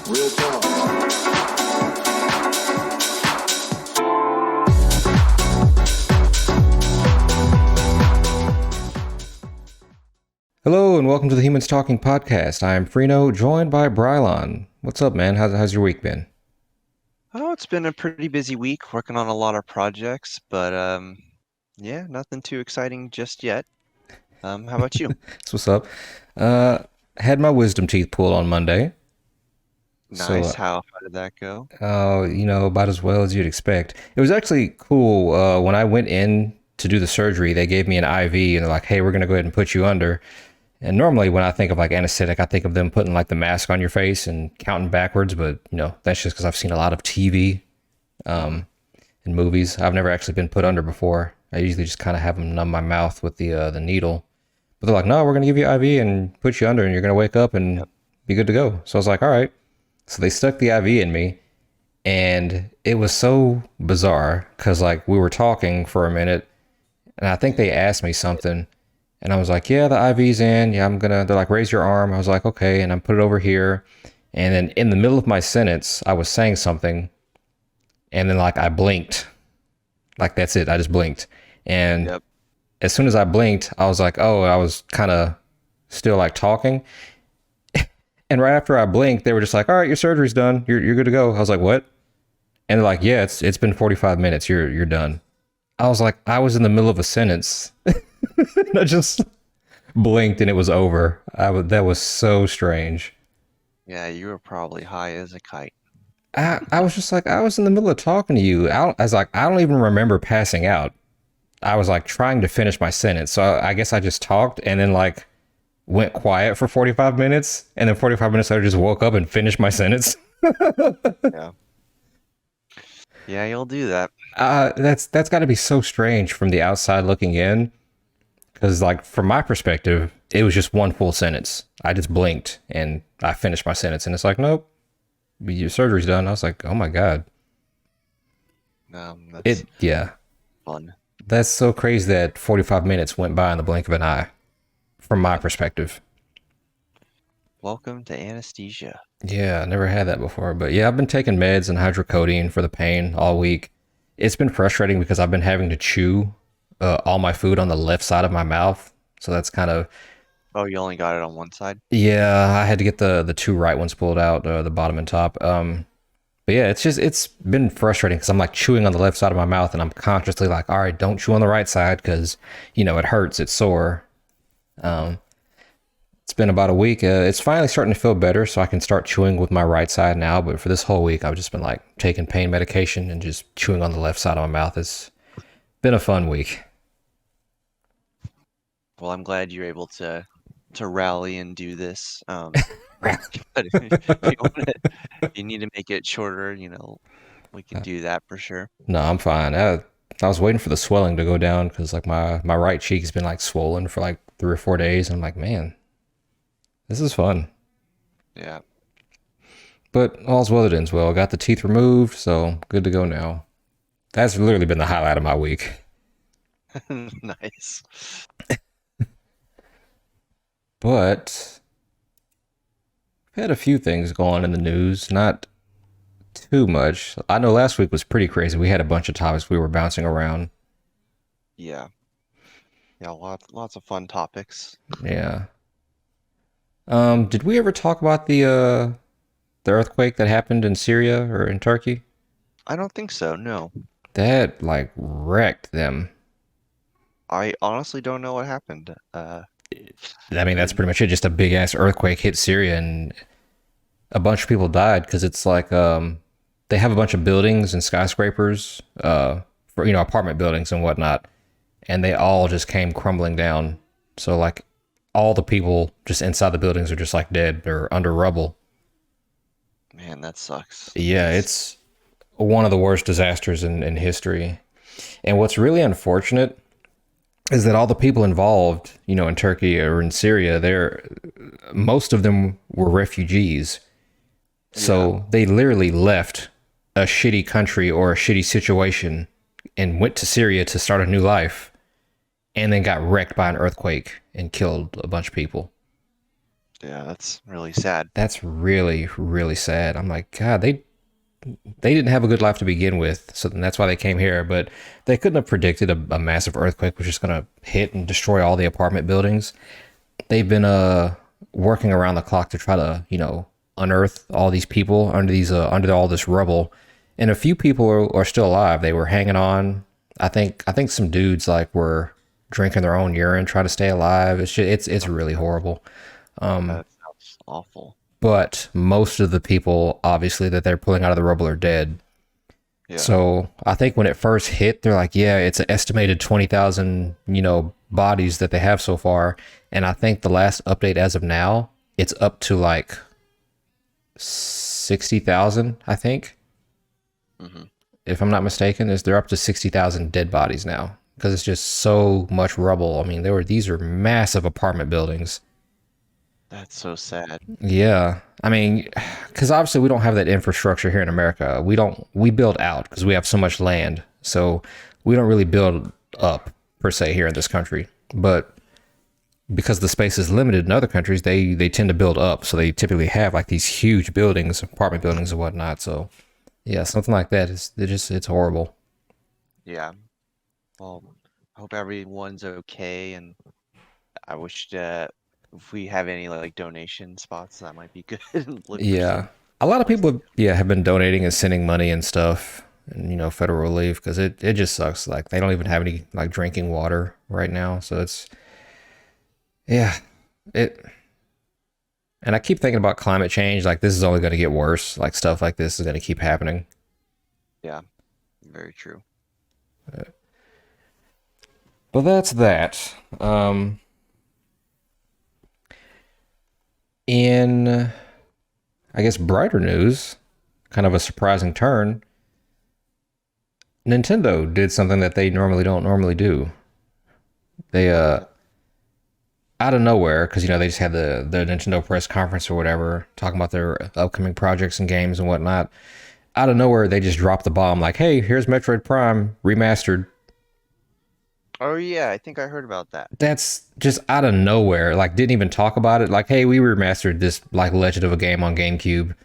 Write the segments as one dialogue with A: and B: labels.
A: Real talk.
B: Hello and welcome to the Humans Talking podcast. I am FRENO, joined by Brylon. What's up, man? How's your week been?
C: Oh, it's been a pretty busy week working on a lot of projects, but yeah, nothing too exciting just yet. How about you?
B: That's what's up. Uh, had my wisdom teeth pulled on Monday,
C: Nice.
B: so
C: How did that go?
B: about as well as you'd expect. It was actually cool. When I went in to do the surgery, they gave me an IV and they're like, "Hey, we're gonna go ahead and put you under." And normally, when I think of like anesthetic, I think of them putting like the mask on your face and counting backwards. But that's just because I've seen a lot of TV
C: Hmm.
B: and movies. I've never actually been put under before. I usually just kind of have them numb my mouth with the needle. But they're like, no, we're gonna give you IV and put you under, and you're gonna wake up and
C: Yep.
B: be good to go. So I was like, all right. So they stuck the IV in me, and it was so bizarre because like we were talking for a minute, and I think they asked me something, and I was like, yeah, the IV's in. Yeah, I'm gonna. They're like, raise your arm. I was like, okay, and I put it over here, and then in the middle of my sentence, I was saying something, and then like I blinked, like that's it. I just blinked, and
C: Yep.
B: as soon as I blinked, I was like, oh, I was kind of still like talking. And right after I blinked, they were just like, all right, your surgery's done. You're good to go. I was like, what? And they're like, yeah, it's been 45 minutes. You're done. I was like, I was in the middle of a sentence. I just blinked and it was over. That was so strange.
C: Yeah, you were probably high as a kite.
B: I was just like, I was in the middle of talking to you. I was like, I don't even remember passing out. I was like trying to finish my sentence. So I guess I just talked and then like went quiet for 45 minutes. And then 45 minutes later, just woke up and finished my sentence.
C: Yeah. Yeah, you'll do that.
B: That's got to be so strange from the outside looking in. Because like from my perspective, it was just one full sentence. I just blinked and I finished my sentence. And it's like, nope, your surgery's done. I was like, oh my God.
C: That's
B: Yeah.
C: fun.
B: That's so crazy that 45 minutes went by in the blink of an eye from my
C: Yep.
B: perspective.
C: Welcome to anesthesia.
B: Yeah, I never had that before. But yeah, I've been taking meds and hydrocodone for the pain all week. It's been frustrating because I've been having to chew all my food on the left side of my mouth. So that's kind of,
C: Oh, you only got it on one side?
B: yeah, I had to get the two right ones pulled out, the bottom and top. But yeah, it's been frustrating because I'm like chewing on the left side of my mouth and I'm consciously like, all right, don't chew on the right side because, it hurts, it's sore. Um, It's been about a week. It's finally starting to feel better, so I can start chewing with my right side now. But for this whole week, I've just been like taking pain medication and just chewing on the left side of my mouth. It's been a fun week.
C: Well, I'm glad you're able to rally and do this. But if you need to make it shorter, we can do that for sure.
B: No, I'm fine. I was waiting for the swelling to go down because like my right cheek's been like swollen for like 3 or 4 days. And I'm like, man, this is fun.
C: Yeah.
B: But all's well that ends well. I got the teeth removed, so good to go now. That's literally been the highlight of my week.
C: Nice.
B: But I've had a few things go on in the news, not too much. I know last week was pretty crazy. We had a bunch of topics we were bouncing around.
C: Yeah. Yeah, lots of fun topics.
B: Yeah. Did we ever talk about the earthquake that happened in Syria or in Turkey?
C: I don't think so, no.
B: That like wrecked them.
C: I honestly don't know what happened.
B: I mean,
C: I
B: that's
C: didn't.
B: pretty much it. Just a big ass earthquake hit Syria, and a bunch of people died because it's like they have a bunch of buildings and skyscrapers, for apartment buildings and whatnot, and they all just came crumbling down. So like all the people just inside the buildings are just like dead or under rubble.
C: Man, that sucks.
B: Yeah, it's one of the worst disasters in history. And what's really unfortunate is that all the people involved, in Turkey or in Syria, most of them were refugees.
C: Yeah.
B: So they literally left a shitty country or a shitty situation and went to Syria to start a new life and then got wrecked by an earthquake and killed a bunch of people.
C: Yeah, that's really sad.
B: That's really, really sad. I'm like, God, they didn't have a good life to begin with, so that's why they came here. But they couldn't have predicted a massive earthquake was just gonna hit and destroy all the apartment buildings. They've been working around the clock to try to unearth all these people under these under all this rubble, and a few people are still alive. They were hanging on. I think some dudes like were drinking their own urine trying to stay alive. It's really horrible.
C: That sounds awful.
B: But most of the people, obviously, that they're pulling out of the rubble are dead.
C: Yeah.
B: So I think when it first hit, they're like, yeah, it's an estimated 20,000, bodies that they have so far. And I think the last update as of now, it's up to like 60,000, I think.
C: Hmm.
B: If I'm not mistaken, is they're up to 60,000 dead bodies now because it's just so much rubble. I mean, these are massive apartment buildings.
C: That's so sad.
B: Yeah. I mean, because obviously we don't have that infrastructure here in America. We build out because we have so much land. So we don't really build up per se here in this country. But because the space is limited in other countries, they tend to build up. So they typically have like these huge buildings, apartment buildings and whatnot. So yeah, something like that it's horrible.
C: Yeah. Well, I hope everyone's okay, and I wish that if we have any like donation spots, that might be good. And look for
B: Yeah.
C: some
B: A lot of
C: place.
B: people, yeah, have been donating and sending money and stuff and, federal relief because it just sucks. Like they don't even have any like drinking water right now. So yeah, it, and I keep thinking about climate change. Like this is only going to get worse. Like stuff like this is going to keep happening.
C: Yeah, very true.
B: But that's that. In, I guess, brighter news, kind of a surprising turn, Nintendo did something that they normally don't normally do. They
C: What's that?
B: out of nowhere, because they just had the Nintendo press conference or whatever, talking about their upcoming projects and games and whatnot. Out of nowhere, they just dropped the bomb, like, "Hey, here's Metroid Prime remastered."
C: Oh yeah, I think I heard about that.
B: That's just out of nowhere. Like, didn't even talk about it. Like, "Hey, we remastered this like Legend of a Game on GameCube."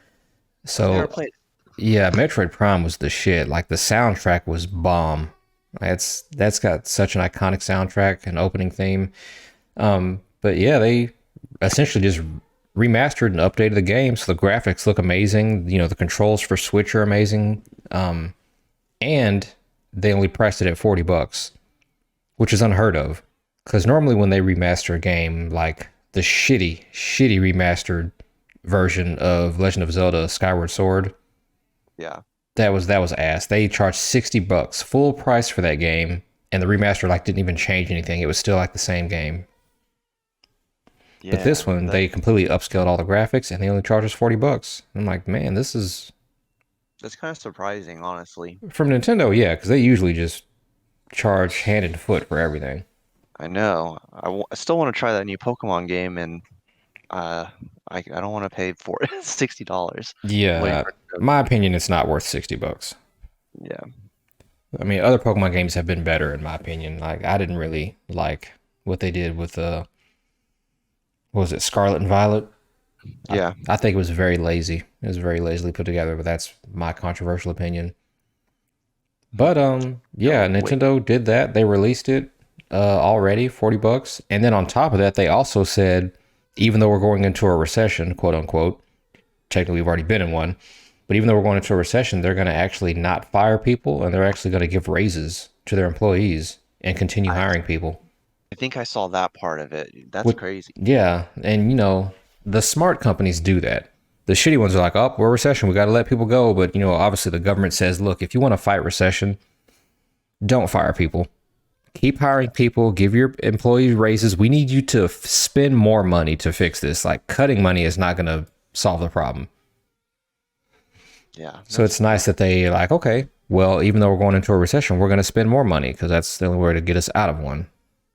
C: I've never
B: So
C: played.
B: yeah, Metroid Prime was the shit. Like the soundtrack was bomb. That's got such an iconic soundtrack and opening theme. But yeah, they essentially just remastered and updated the game, so the graphics look amazing. The controls for Switch are amazing, and they only priced it at $40, which is unheard of. Because normally when they remaster a game, like the shitty remastered version of Legend of Zelda Skyward Sword,
C: Yeah.
B: that was ass. They charged $60 full price for that game, and the remaster like didn't even change anything. It was still like the same game. But
C: Yeah,
B: this one,
C: that
B: they completely upscaled all the graphics, and they only charge us $40. I'm like, man, this is
C: that's kind of surprising, honestly.
B: from Nintendo, yeah, because they usually just charge hand and foot for everything.
C: I know. I still want to try that new Pokemon game, and I don't want to pay for it. $60. I'm waiting
B: Yeah,
C: for it to
B: my opinion, it's not worth $60.
C: Yeah.
B: I mean, other Pokemon games have been better in my opinion. Like, I didn't really like what they did with what was it, Scarlet and Violet? I,
C: Yeah.
B: I think it was very lazy. It was very lazily put together, but that's my controversial opinion. But yeah,
C: No, wait.
B: Nintendo did that. They released it already, $40. And then on top of that, they also said, even though we're going into a recession, quote unquote, technically we've already been in one, but even though we're going into a recession, they're going to actually not fire people and they're actually going to give raises to their employees and continue
C: I
B: hiring people.
C: I think I saw that part of it. That's
B: With
C: crazy.
B: yeah, and the smart companies do that. The shitty ones are like, "Oh, we're recession. We got to let people go." But obviously, the government says, "Look, if you want to fight recession, don't fire people. Keep hiring people. Give your employees raises. We need you to spend more money to fix this. Like cutting money is not going to solve the problem."
C: Yeah,
B: So it's nice that they like, okay, well, even though we're going into a recession, we're going to spend more money because that's the only way to get us out of one.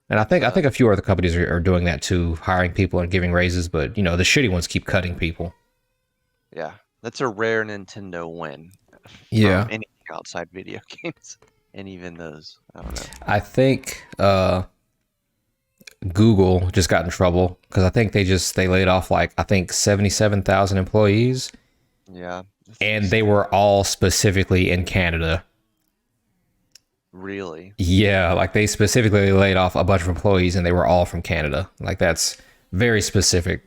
B: And I think a few other companies are doing that too, hiring people and giving raises. But the shitty ones keep cutting people.
C: yeah. That's a rare Nintendo win from
B: Yeah,
C: anything outside video games, and even those. I don't know.
B: I think Google just got in trouble because I think they laid off like I think 77,000 employees,
C: Yeah, that's
B: and they
C: insane.
B: were all specifically in Canada.
C: Really?
B: Yeah, like they specifically laid off a bunch of employees, and they were all from Canada. Like that's very specific.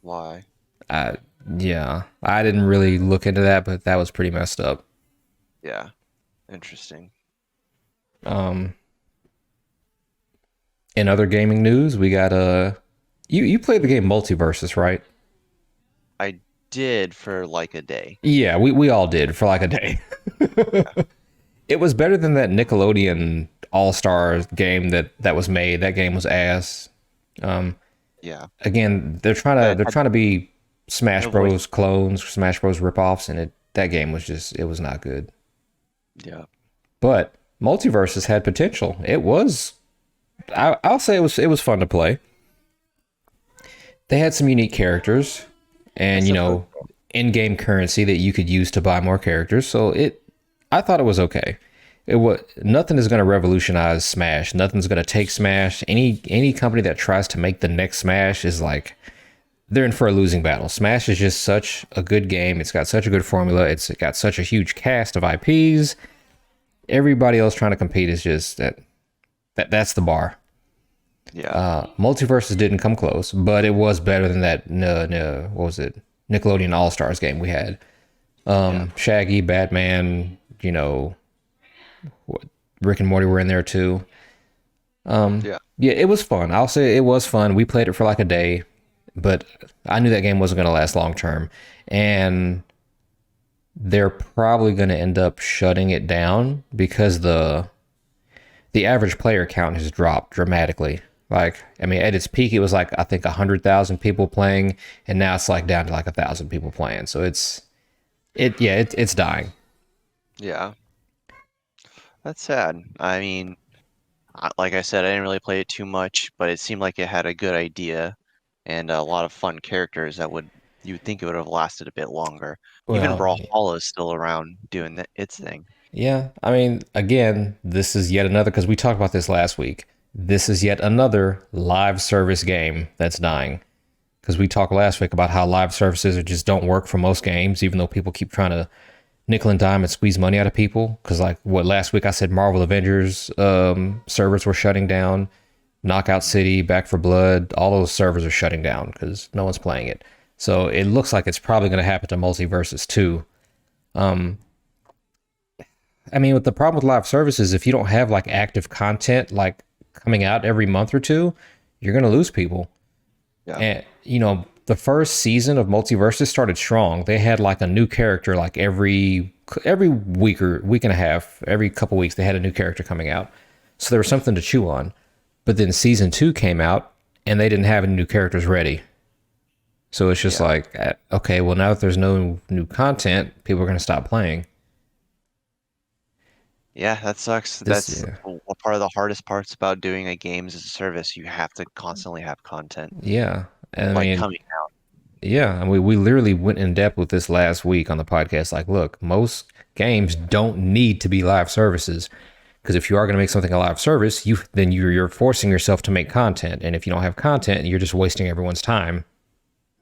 C: Why?
B: Uh, yeah, I didn't really look into that, but that was pretty messed up.
C: Yeah, interesting.
B: Um, in other gaming news, we got you played the game Multiversus, right?
C: I did for like a day.
B: Yeah, we all did for like a day. It was better than that Nickelodeon All Stars game that was made. That game was ass. Um,
C: Yeah,
B: again,
C: but
B: they're trying to be Smash
C: the voice.
B: Bros. Clones, Smash Bros. Ripoffs, and that game was just it was not good.
C: Yeah,
B: But Multiverses had potential. It was I'll say it was fun to play. They had some unique characters, and
C: that's the first.
B: in-game currency that you could use to buy more characters. So I thought it was okay. It was nothing is going to revolutionize Smash. Nothing's going to take Smash. Any company that tries to make the next Smash is like they're in for a losing battle. Smash is just such a good game. It's got such a good formula. It's got such a huge cast of IPs. Everybody else trying to compete is just that's the bar.
C: Yeah,
B: Multiverses didn't come close, but it was better than that. No, what was it? Nickelodeon All Stars game we had.
C: yeah,
B: Shaggy, Batman, Rick and Morty were in there too.
C: yeah,
B: Yeah, it was fun. I'll say it was fun. We played it for like a day, but I knew that game wasn't going to last long term, and they're probably going to end up shutting it down because the average player count has dropped dramatically. Like, I mean, at its peak, it was like I think 100,000 people playing, and now it's like down to like 1,000 people playing. So it's dying.
C: yeah. That's sad. I mean, like I said, I didn't really play it too much, but it seemed like it had a good idea and a lot of fun characters that would you would think it would have lasted a bit longer. Even
B: Well,
C: Brawlhalla is still around doing its thing.
B: yeah. I mean, again, this is yet another because we talked about this last week. This is yet another live service game that's dying. Because we talked last week about how live services just don't work for most games, even though people keep trying to nickel and dime and squeeze money out of people. Because like what last week I said, Marvel Avengers servers were shutting down, Knockout City, Back for Blood, all those servers are shutting down because no one's playing it. So it looks like it's probably going to happen to Multiverses too. I mean, with the problem with live services, if you don't have like active content like coming out every month or two, you're going to lose people.
C: Yeah.
B: And the first season of Multiverses started strong. They had like a new character like every week or week and a half, every couple weeks they had a new character coming out. So there was something to chew on. But then season 2 came out and they didn't have any new characters ready. So it's just
C: Yeah.
B: like, okay, well now that there's no new content, people are going to stop playing.
C: Yeah, that sucks.
B: This
C: That's
B: yeah.
C: a part of the hardest parts about doing a games as a service. You have to constantly have content
B: Yeah. And I
C: like
B: mean,
C: coming out.
B: yeah, and we literally went in depth with this last week on the podcast. Like, look, most games don't need to be live services because if you are going to make something a live service, you're forcing yourself to make content, and if you don't have content, you're just wasting everyone's time.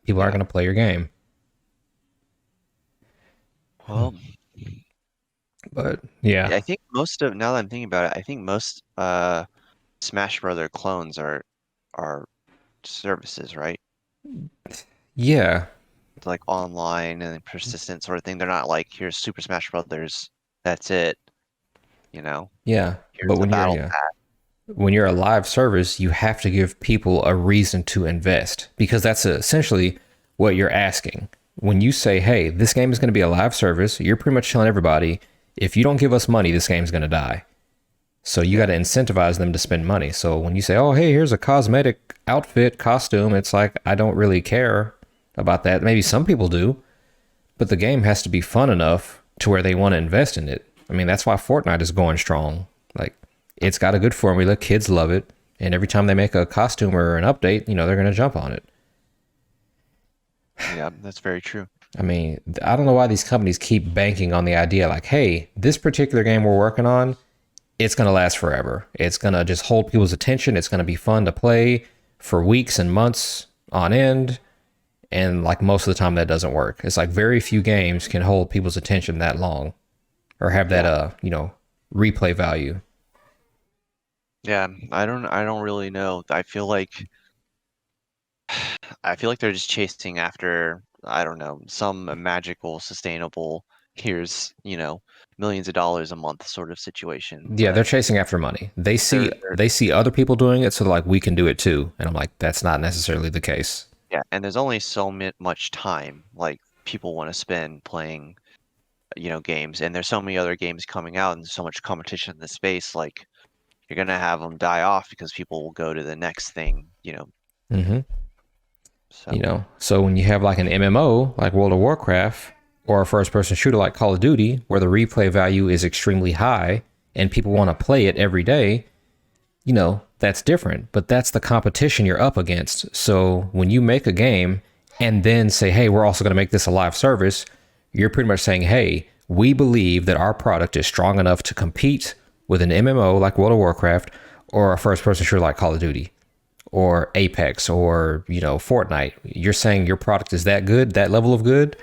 B: People aren't
C: Yeah.
B: going to play your game.
C: Well,
B: But yeah,
C: I think most of now that I'm thinking about it, I think most Smash Brother clones are services, right?
B: yeah,
C: It's like online and persistent sort of thing. They're not like here's Super Smash Brothers, that's it, you know.
B: yeah.
C: Here's
B: But
C: the battle pass.
B: when you're a live service, you have to give people a reason to invest because that's essentially what you're asking. When you say, hey, this game is going to be a live service, you're pretty much telling everybody, if you don't give us money, this game's going to die. So you got to incentivize them to spend money. So when you say, oh, hey, here's a cosmetic outfit, costume, it's like, I don't really care about that. Maybe some people do, but the game has to be fun enough to where they want to invest in it. I mean, that's why Fortnite is going strong. Like, it's got a good formula. Kids love it. And every time they make a costume or an update, they're going to jump on it.
C: Yeah, that's very true.
B: I mean, I don't know why these companies keep banking on the idea like, hey, this particular game we're working on, it's going to last forever. It's going to just hold people's attention. It's going to be fun to play for weeks and months on end. And like most of the time that doesn't work. It's like very few games can hold people's attention that long or have that replay value.
C: Yeah, I don't really know. I feel like they're just chasing after, I don't know, some magical, sustainable, here's, millions of dollars a month sort of situation.
B: Yeah, they're
C: But
B: chasing after money. They see
C: they're
B: they see other people doing it, so they're like, we can do it too. And I'm like, that's not necessarily the case.
C: yeah, and there's only so much time like people want to spend playing, games, and there's so many other games coming out and there's so much competition in the space, like you're gonna have them die off because people will go to the next thing.
B: Mm-hmm.
C: So
B: So when you have like an MMO like World of Warcraft or a first person shooter like Call of Duty, where the replay value is extremely high and people want to play it every day, that's different. But that's the competition you're up against. So when you make a game and then say, hey, we're also going to make this a live service, you're pretty much saying, hey, we believe that our product is strong enough to compete with an MMO like World of Warcraft or a first person shooter like Call of Duty or Apex or, Fortnite. You're saying your product is that good, that level of good,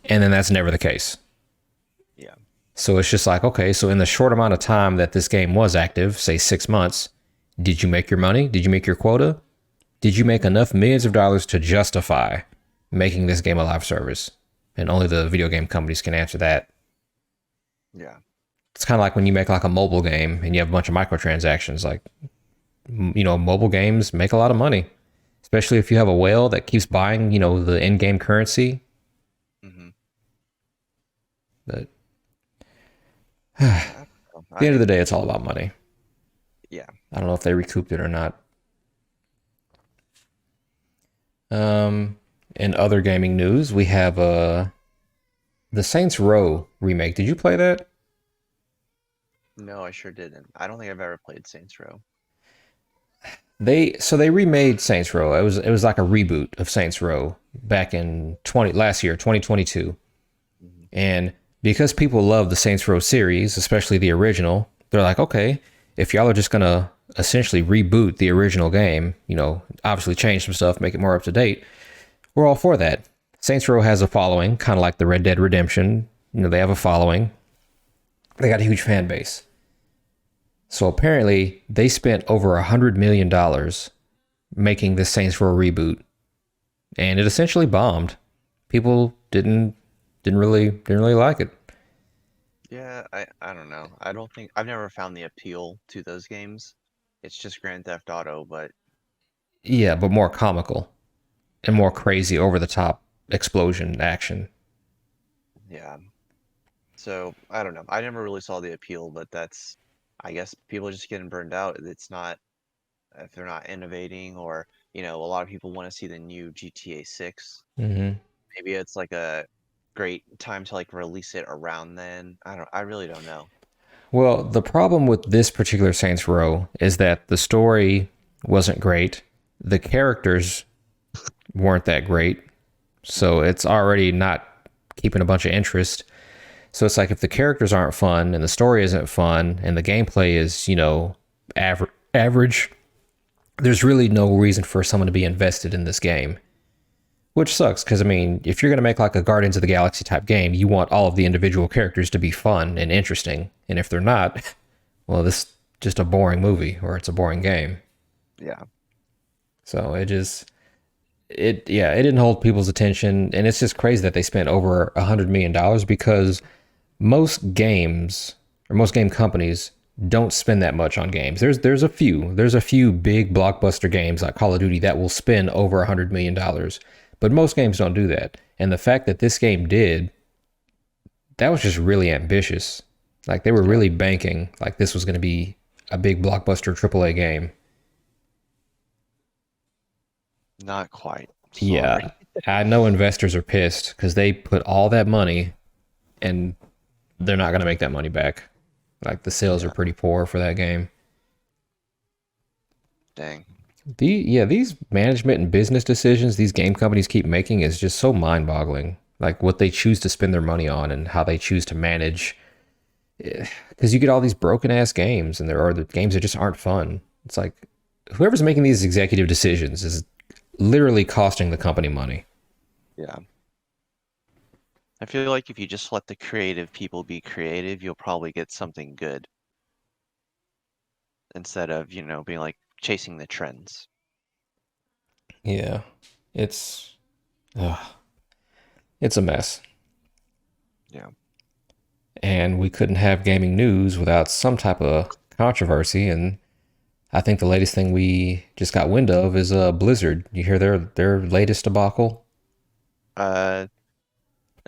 B: and then that's never the case.
C: yeah,
B: So it's just like, okay, so in the short amount of time that this game was active, say 6 months, did you make your money? Did you make your quota? Did you make enough millions of dollars to justify making this game a live service? And only the video game companies can answer that.
C: yeah.
B: It's kind of like when you make like a mobile game and you have a bunch of microtransactions. Like, mobile games make a lot of money, especially if you have a whale that keeps buying, the in-game currency.
C: hmm
B: But
C: I don't know.
B: at the end of the day, it's all about money.
C: Yeah.
B: I don't know if they recouped it or not. In other gaming news, we have the Saints Row remake. Did you play that?
C: No, I sure didn't. I don't think I've ever played Saints Row.
B: They remade Saints Row. It was like a reboot of Saints Row back in last year, 2022.
C: hmm
B: And because people love the Saints Row series, especially the original, they're like, okay, if y'all are just gonna essentially reboot the original game, obviously change some stuff, make it more up to date, we're all for that. Saints Row has a following, kind of like the Red Dead Redemption. They have a following. They got a huge fan base. So apparently they spent over $100 million making this Saints Row reboot, and it essentially bombed. People didn't really like it.
C: Yeah, I don't know. I don't think I've never found the appeal to those games. It's just Grand Theft Auto, but
B: Yeah, but more comical and more crazy, over the top explosion action.
C: yeah. So I don't know. I never really saw the appeal, but I guess people are just getting burned out. It's not if they're not innovating, or a lot of people want to see the new GTA 6.
B: hmm
C: Maybe it's like a great time to like release it around then. I really don't know.
B: Well, the problem with this particular Saints Row is that the story wasn't great. The characters weren't that great. So it's already not keeping a bunch of interest. So it's like if the characters aren't fun and the story isn't fun and the gameplay is, average, there's really no reason for someone to be invested in this game. Which sucks because, if you're going to make like a Guardians of the Galaxy type game, you want all of the individual characters to be fun and interesting. And if they're not, well, this is just a boring movie or it's a boring game.
C: Yeah.
B: So it didn't hold people's attention. And it's just crazy that they spent over $100 million because most games or most game companies don't spend that much on games. There's a few big blockbuster games like Call of Duty that will spend over $100 million, but most games don't do that. And the fact that this game did, that was just really ambitious. Like they were really banking like this was going to be a big blockbuster AAA game.
C: Not quite.
B: Yeah,
C: Sorry.
B: I know investors are pissed because they put all that money and they're not going to make that money back. Like the sales are
C: Yeah.
B: pretty poor for that game.
C: Dang.
B: These management and business decisions these game companies keep making is just so mind-boggling. Like what they choose to spend their money on and how they choose to manage because you get all these broken ass games, and there are the games that just aren't fun. It's like whoever's making these executive decisions is literally costing the company money.
C: Yeah. I feel like if you just let the creative people be creative, you'll probably get something good instead of, being like chasing the trends.
B: Yeah, it's uh, it's a mess,
C: Yeah.
B: and we couldn't have gaming news without some type of controversy. And I think the latest thing we just got wind of is Blizzard. You hear their latest debacle?
C: Uh,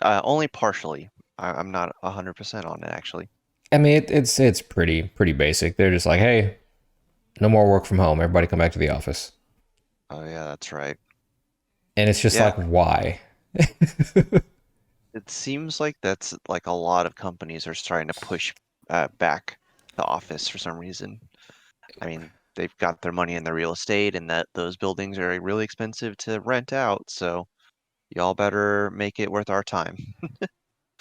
C: only partially. I'm not 100% on it actually.
B: I mean, it's pretty basic. They're just like, hey, no more work from home. Everybody come back to the office.
C: Oh yeah, that's right.
B: And it's just
C: Yeah,
B: like, why?
C: it seems like that's like a lot of companies are starting to push back the office for some reason. I mean, they've got their money in the real estate and that those buildings are really expensive to rent out, so y'all better make it worth our time.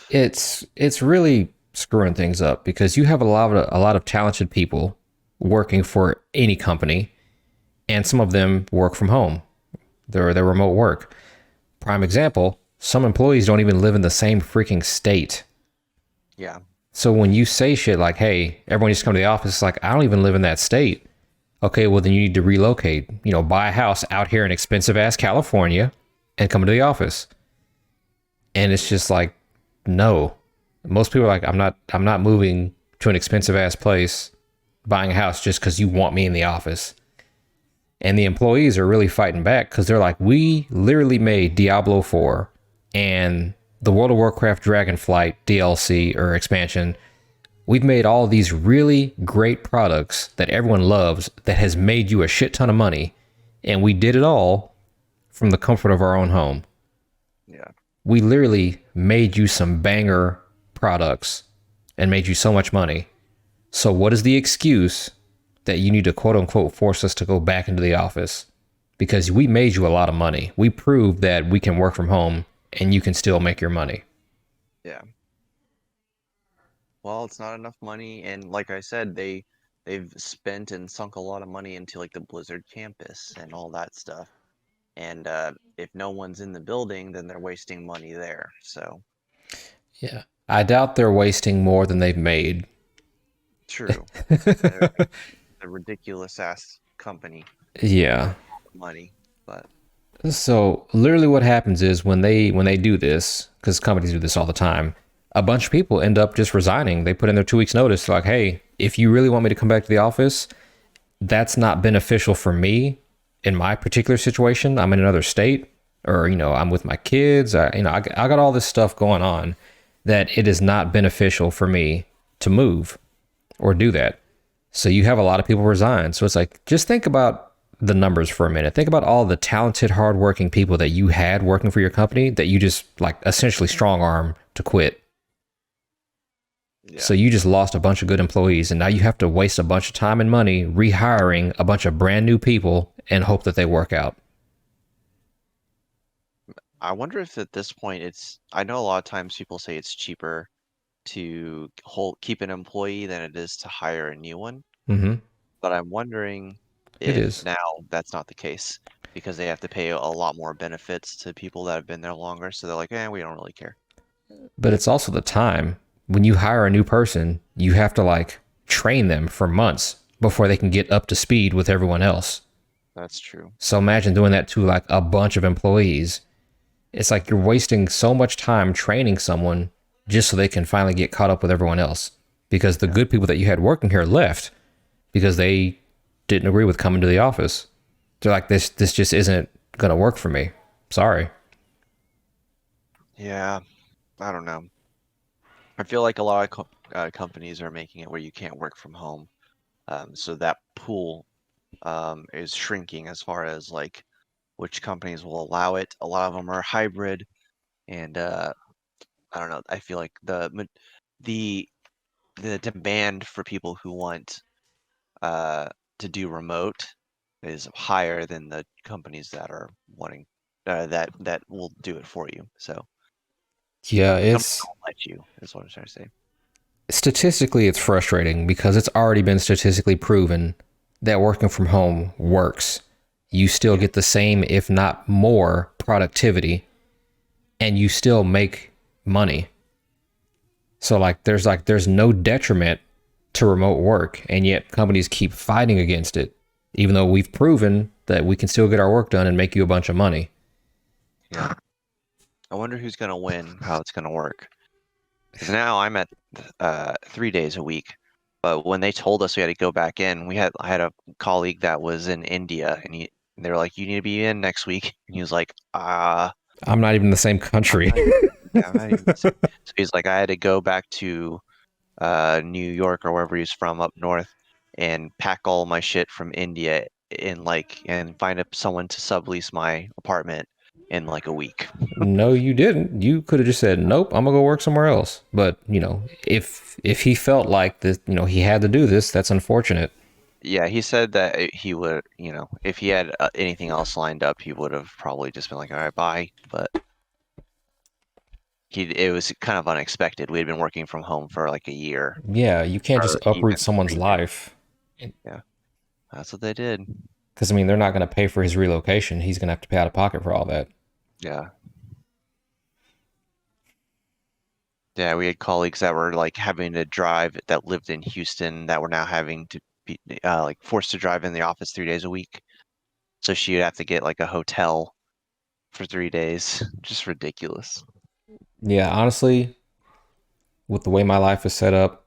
B: It's really screwing things up because you have a lot of talented people working for any company, and some of them work from home. They're remote work. Prime example: some employees don't even live in the same freaking state.
C: Yeah,
B: So when you say shit like, "Hey, everyone just come to the office," it's like I don't even live in that state. Okay, well then you need to relocate. Buy a house out here in expensive ass California and come to the office. And it's just like, no. Most people are like, I'm not moving to an expensive ass place, buying a house just because you want me in the office. And the employees are really fighting back because they're like, we literally made Diablo 4 and the World of Warcraft Dragonflight DLC or expansion. We've made all these really great products that everyone loves that has made you a shit ton of money. And we did it all from the comfort of our own home.
C: yeah.
B: We literally made you some banger products and made you so much money. So, what is the excuse that you need to quote unquote force us to go back into the office? Because we made you a lot of money. We proved that we can work from home and you can still make your money.
C: Yeah. Well, it's not enough money, and like I said, they've spent and sunk a lot of money into like the Blizzard campus and all that stuff. And if no one's in the building, then they're wasting money there. So
B: Yeah. I doubt they're wasting more than they've made.
C: true. They're a ridiculous ass company
B: Yeah.
C: with money. But
B: So literally what happens is when they do this, because companies do this all the time, a bunch of people end up just resigning. They put in their 2 weeks notice. They're like, hey, if you really want me to come back to the office, that's not beneficial for me in my particular situation. I'm in another state, or I'm with my kids. I got all this stuff going on that it is not beneficial for me to move or do that. So you have a lot of people resign. So it's like, just think about the numbers for a minute. Think about all the talented, hardworking people that you had working for your company that you just like essentially strong arm to quit.
C: yeah,
B: So you just lost a bunch of good employees, and now you have to waste a bunch of time and money rehiring a bunch of brand new people and hope that they work out.
C: I wonder if at this point I know a lot of times people say it's cheaper to keep an employee than it is to hire a new one.
B: Mm-hmm.
C: But I'm wondering
B: It
C: if
B: is,
C: now that's not the case because they have to pay a lot more benefits to people that have been there longer. So they're like, we don't really care.
B: but it's also the time when you hire a new person, you have to like train them for months before they can get up to speed with everyone else.
C: That's true.
B: So imagine doing that to like a bunch of employees. It's like you're wasting so much time training someone just so they can finally get caught up with everyone else. Because the
C: Yeah.
B: good people that you had working here left because they didn't agree with coming to the office. They're like, this just isn't gonna work for me. Sorry.
C: Yeah, I don't know. I feel like a lot of companies are making it where you can't work from home. So that pool is shrinking as far as like which companies will allow it. A lot of them are hybrid, and I don't know. I feel like the the demand for people who want uh, to do remote is higher than the companies that are wanting that will do it for you. So
B: Yeah,
C: the companies
B: it's
C: don't let you, is what I'm trying to say.
B: statistically it's frustrating because it's already been statistically proven that working from home works. You still get the same, if not more, productivity, and you still make money. So there's no detriment to remote work, and yet companies keep fighting against it, even though we've proven that we can still get our work done and make you a bunch of money.
C: Yeah. I wonder who's gonna win, how it's gonna work. Because now I'm at 3 days a week, but when they told us we had to go back in, I had a colleague that was in India, and they were like, "You need to be in next week," and he was like,
B: I'm not even in the same
C: I'm
B: country.
C: not even, yeah, I'm not even the same." So he's like, I had to go back to New York or wherever he's from up north and pack all my shit from India and find someone to sublease my apartment in like a week.
B: No, you didn't. You could have just said, "Nope, I'm gonna go work somewhere else." But if he felt like this, he had to do this. That's unfortunate.
C: Yeah, he said that he would, if he had anything else lined up, he would have probably just been like, "All right, bye." But it was kind of unexpected. We had been working from home for like a year,
B: Yeah, you can't just
C: or
B: uproot
C: even
B: someone's
C: 3 years.
B: life.
C: Yeah, that's what they did.
B: Because I mean, they're not going to pay for his relocation. He's going to have to pay out of pocket for all that.
C: Yeah. Yeah, we had colleagues that were like having to drive that lived in Houston that were now having to be like forced to drive in the office 3 days a week. So she would have to get like a hotel for 3 days. Just ridiculous.
B: Yeah, honestly, with the way my life is set up,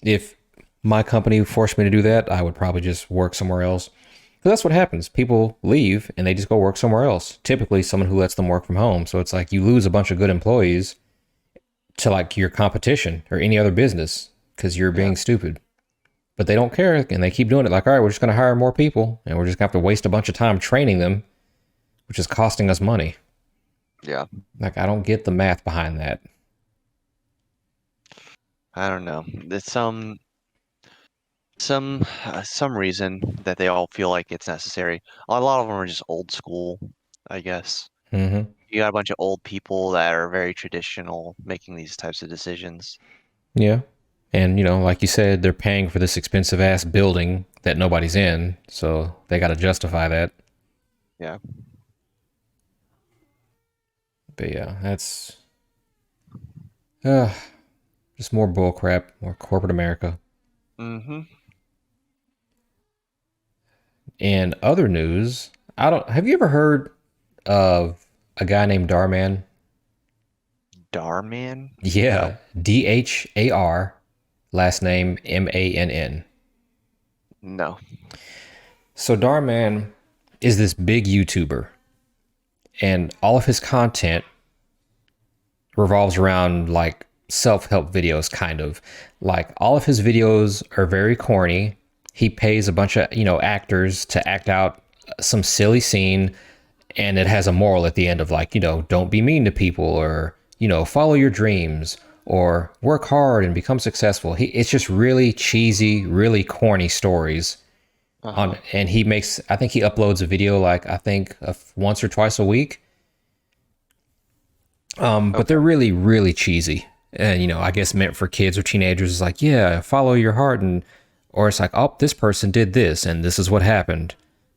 B: if my company forced me to do that, I would probably just work somewhere else. Because that's what happens. People leave and they just go work somewhere else. Typically, someone who lets them work from home. So it's like you lose a bunch of good employees to like your competition or any other business because you're
C: Yeah,
B: being stupid. But they don't care and they keep doing it. Like, all right, we're just going to hire more people and we're just going to have to waste a bunch of time training them, which is costing us money.
C: yeah.
B: Like, I don't get the math behind that.
C: I don't know. There's some reason that they all feel like it's necessary. A lot of them are just old school, I guess.
B: Mm-hmm.
C: You got a bunch of old people that are very traditional making these types of decisions.
B: Yeah. And, like you said, they're paying for this expensive ass building that nobody's in. So they got to justify that.
C: Yeah.
B: But yeah, that's uh, just more bullcrap, more corporate America.
C: Mm-hmm.
B: In other news, I don't have you ever heard of a guy named Darman?
C: Darman? No.
B: Yeah, Dhar, last name Mann.
C: No.
B: So Darman is this big YouTuber, and all of his content revolves around like self-help videos, kind of. Like all of his videos are very corny. He pays a bunch of actors to act out some silly scene, and it has a moral at the end of like, don't be mean to people, or follow your dreams, or work hard and become successful. It's just really cheesy, really corny stories.
C: Uh-huh.
B: And I think he uploads a video like I think once or twice a week. But
C: Okay.
B: they're really, really cheesy. And, I guess meant for kids or teenagers. It's like, yeah, follow your heart. Or it's like, oh, this person did this and this is what happened.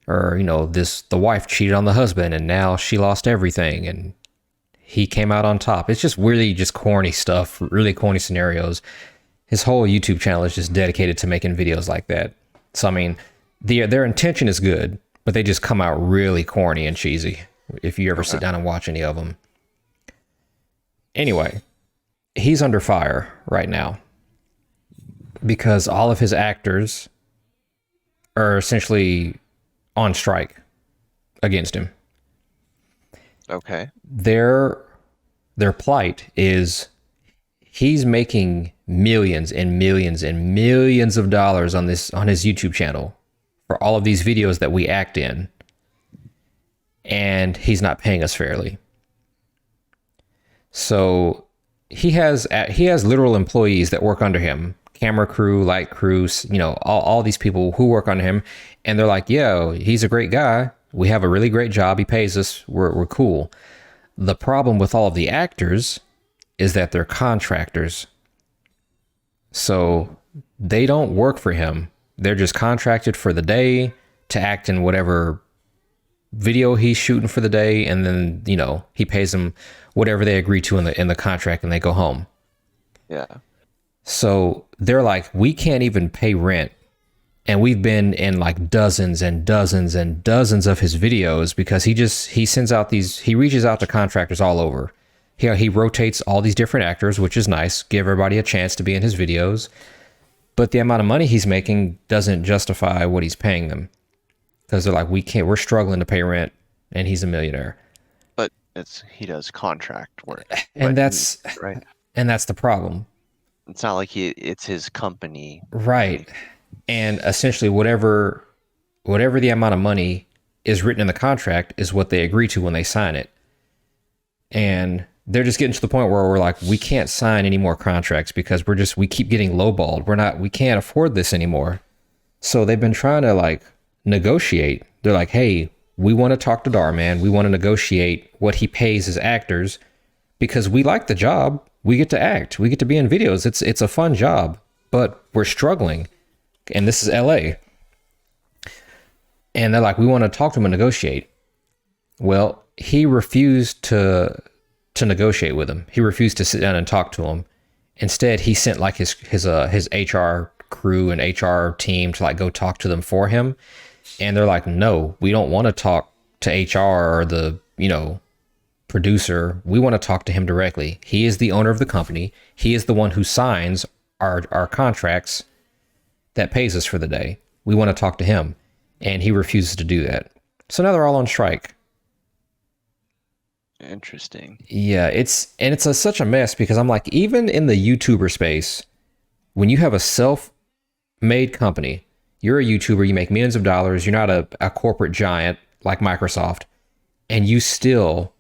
B: Or, the wife cheated on the husband and now she lost everything and he came out on top. It's just really just corny stuff, really corny scenarios. His whole YouTube channel is just dedicated to making videos like that. So, I mean, their intention is good, but they just come out really corny and cheesy if you ever
C: Okay.
B: sit down and watch any of them. Anyway, he's under fire right now because all of his actors are essentially on strike against him.
C: Okay.
B: Their plight is he's making millions and millions and millions of dollars on his YouTube channel for all of these videos that we act in, and he's not paying us fairly. So he has literal employees that work under him, camera crew, light crews, all these people who work under him, and they're like, "Yo, he's a great guy. We have a really great job. He pays us. We're cool." The problem with all of the actors is that they're contractors. So they don't work for him. They're just contracted for the day to act in whatever video he's shooting for the day, and then he pays them whatever they agree to in the contract, and they go home.
C: Yeah.
B: So they're like, we can't even pay rent. And we've been in like dozens and dozens and dozens of his videos because he sends out he reaches out to contractors all over. He rotates all these different actors, which is nice, give everybody a chance to be in his videos. But the amount of money he's making doesn't justify what he's paying them. Because they're like, we're struggling to pay rent, and he's a millionaire.
C: But he does contract work.
B: And that's
C: right.
B: And that's the problem.
C: It's not like it's his company.
B: Right. And essentially whatever the amount of money is written in the contract is what they agree to when they sign it. And they're just getting to the point where we're like, we can't sign any more contracts because we keep getting lowballed. We can't afford this anymore. So they've been trying to like negotiate. They're like, hey, we want to talk to Darman. We want to negotiate what he pays his actors because we like the job. We get to act. We get to be in videos. It's a fun job, but we're struggling. And this is LA. And they're like, we want to talk to him and negotiate. Well, he refused to negotiate with him. He refused to sit down and talk to him. Instead, he sent like his HR crew and HR team to like go talk to them for him. And they're like, no, we don't want to talk to HR or the, producer. We want to talk to him directly. He is the owner of the company. He is the one who signs our contracts that pays us for the day. We want to talk to him. And he refuses to do that. So now they're all on strike.
C: Interesting.
B: Yeah, it's such a mess because I'm like, even in the YouTuber space, when you have a self-made company, you're a YouTuber, you make millions of dollars, you're not a corporate giant like Microsoft, and you still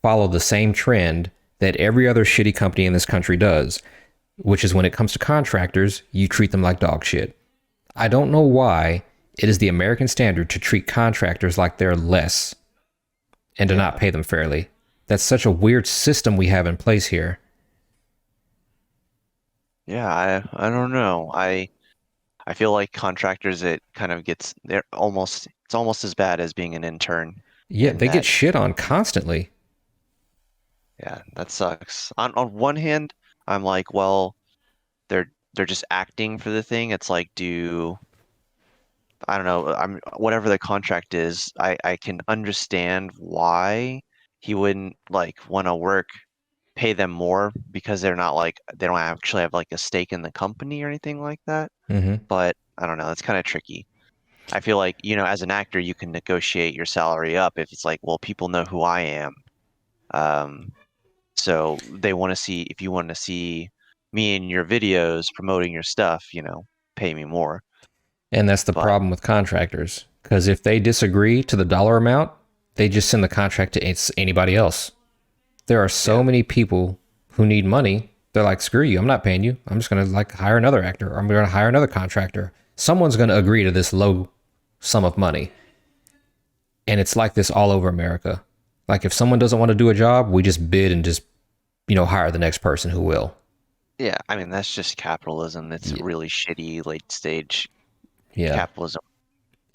B: follow the same trend that every other shitty company in this country does, which is when it comes to contractors, you treat them like dog shit. I don't know why it is the American standard to treat contractors like they're less and to not pay them fairly. That's such a weird system we have in place here.
C: Yeah, I don't know. I feel like contractors, it kind of it's almost as bad as being an intern.
B: Yeah,
C: In
B: they get
C: that,
B: shit on constantly.
C: yeah, that sucks. On one hand, I'm like, well, they're just acting for the thing. It's like, I don't know, whatever the contract is, I can understand why he wouldn't like want to pay them more because they don't actually have like a stake in the company or anything like that.
B: Mm-hmm.
C: But I don't know, it's kind of tricky. I feel like, as an actor, you can negotiate your salary up if it's like, well, people know who I am. Um, so they want to see, if you want to see me in your videos promoting your stuff, pay me more.
B: And that's the
C: But
B: problem with contractors. Because if they disagree to the dollar amount, they just send the contract to anybody else. There are so many people who need money. They're like, screw you, I'm not paying you. I'm just going to like hire another actor, or I'm going to hire another contractor. Someone's going to agree to this low sum of money. And it's like this all over America. Like if someone doesn't want to do a job, we just bid and just, hire the next person who will.
C: yeah, I mean, that's just capitalism. It's really shitty late stage
B: Yeah.
C: capitalism.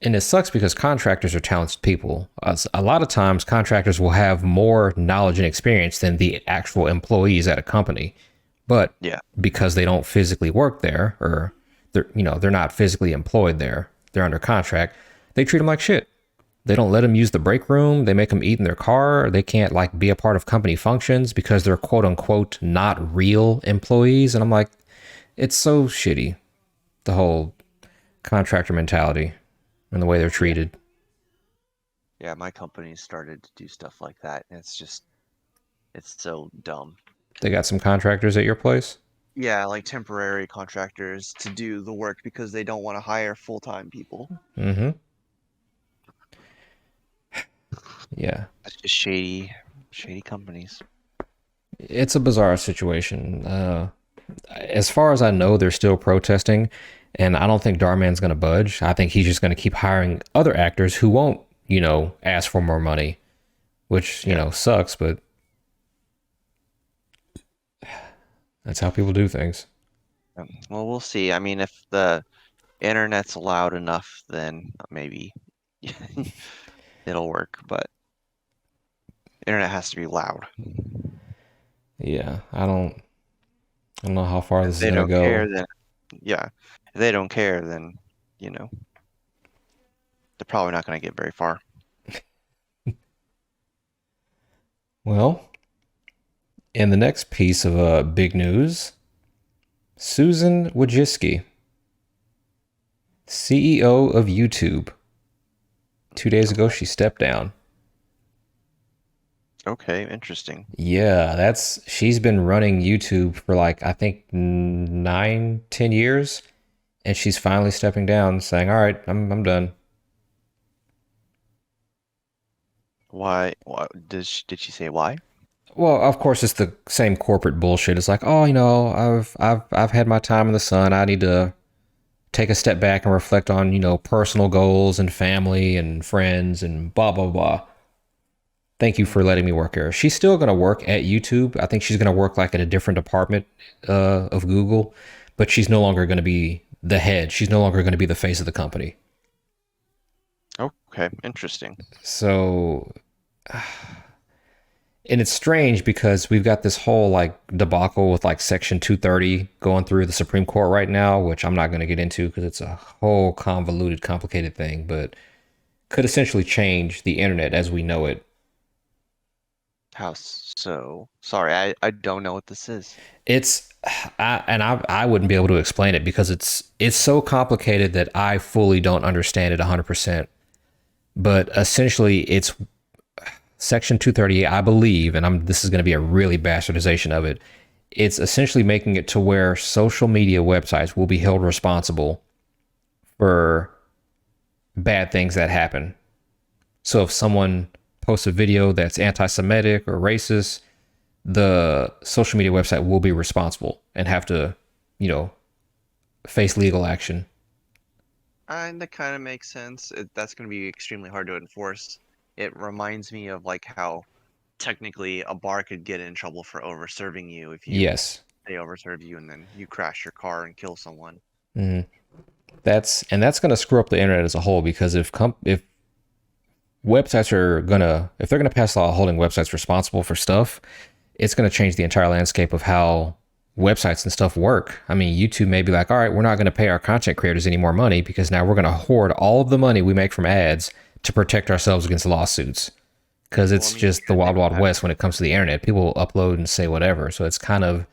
B: And it sucks because contractors are talented people. A lot of times contractors will have more knowledge and experience than the actual employees at a company. But because they don't physically work there, or they're not physically employed there, they're under contract, they treat them like shit. They don't let them use the break room. They make them eat in their car. They can't like be a part of company functions because they're quote unquote not real employees. And I'm like, it's so shitty, the whole contractor mentality and the way they're treated.
C: Yeah, my company started to do stuff like that, and it's so dumb.
B: They got some contractors at your place?
C: Yeah, like temporary contractors to do the work because they don't want to hire full-time people.
B: Mm-hmm. Yeah.
C: That's just shady companies.
B: It's a bizarre situation. As far as I know, they're still protesting, and I don't think Darman's going to budge. I think he's just going to keep hiring other actors who won't, ask for more money, which, sucks, but that's how people do things.
C: Well, we'll see. I mean, if the internet's loud enough, then maybe it'll work. But internet has to be loud.
B: Yeah, I don't know how far
C: If
B: this is
C: they
B: gonna
C: don't
B: go.
C: care, then yeah. If they don't care, then you know they're probably not going to get very far.
B: Well, in the next piece of big news, Susan Wojcicki, CEO of YouTube. 2 days ago, she stepped down.
C: Okay, interesting.
B: Yeah, she's been running YouTube for like I think 9, 10 years, and she's finally stepping down, saying, "All right, I'm done."
C: Why? Did she say why?
B: Well, of course, it's the same corporate bullshit. It's like, oh, I've had my time in the sun. I need to take a step back and reflect on personal goals and family and friends and blah blah blah. Thank you for
C: Mm,
B: letting me work here. She's still going to work at YouTube. I think she's going to work like at a different department of Google, but she's no longer going to be the head. She's no longer going to be the face of the company.
C: okay, interesting.
B: So, and it's strange because we've got this whole like debacle with like Section 230 going through the Supreme Court right now, which I'm not going to get into because it's a whole convoluted, complicated thing, but could essentially change the internet as we know it.
C: How so? Sorry, I don't know what this is.
B: It's I wouldn't be able to explain it because it's so complicated that I fully don't understand it 100%. But essentially, it's Section 238, I believe, and this is going to be a really bastardization of it. It's essentially making it to where social media websites will be held responsible for bad things that happen. So if someone posts a video that's anti-Semitic or racist, the social media website will be responsible and have to, you know, face legal action.
C: And that kind of makes sense. That's going to be extremely hard to enforce. It reminds me of like how technically a bar could get in trouble for overserving you if
B: Yes.
C: they overserve you and then you crash your car and kill someone.
B: Mm-hmm. That's going to screw up the internet as a whole because if websites are gonna if they're gonna pass a law holding websites responsible for stuff, it's gonna change the entire landscape of how websites and stuff work. I mean, YouTube may be like, all right, we're not gonna pay our content creators any more money because now we're gonna hoard all of the money we make from ads to protect ourselves against lawsuits. Because
C: Well, I
B: it's
C: mean,
B: just the
C: sure, they
B: wild,
C: would
B: wild
C: have
B: west when it comes to the internet. People upload and say whatever. So it's kind of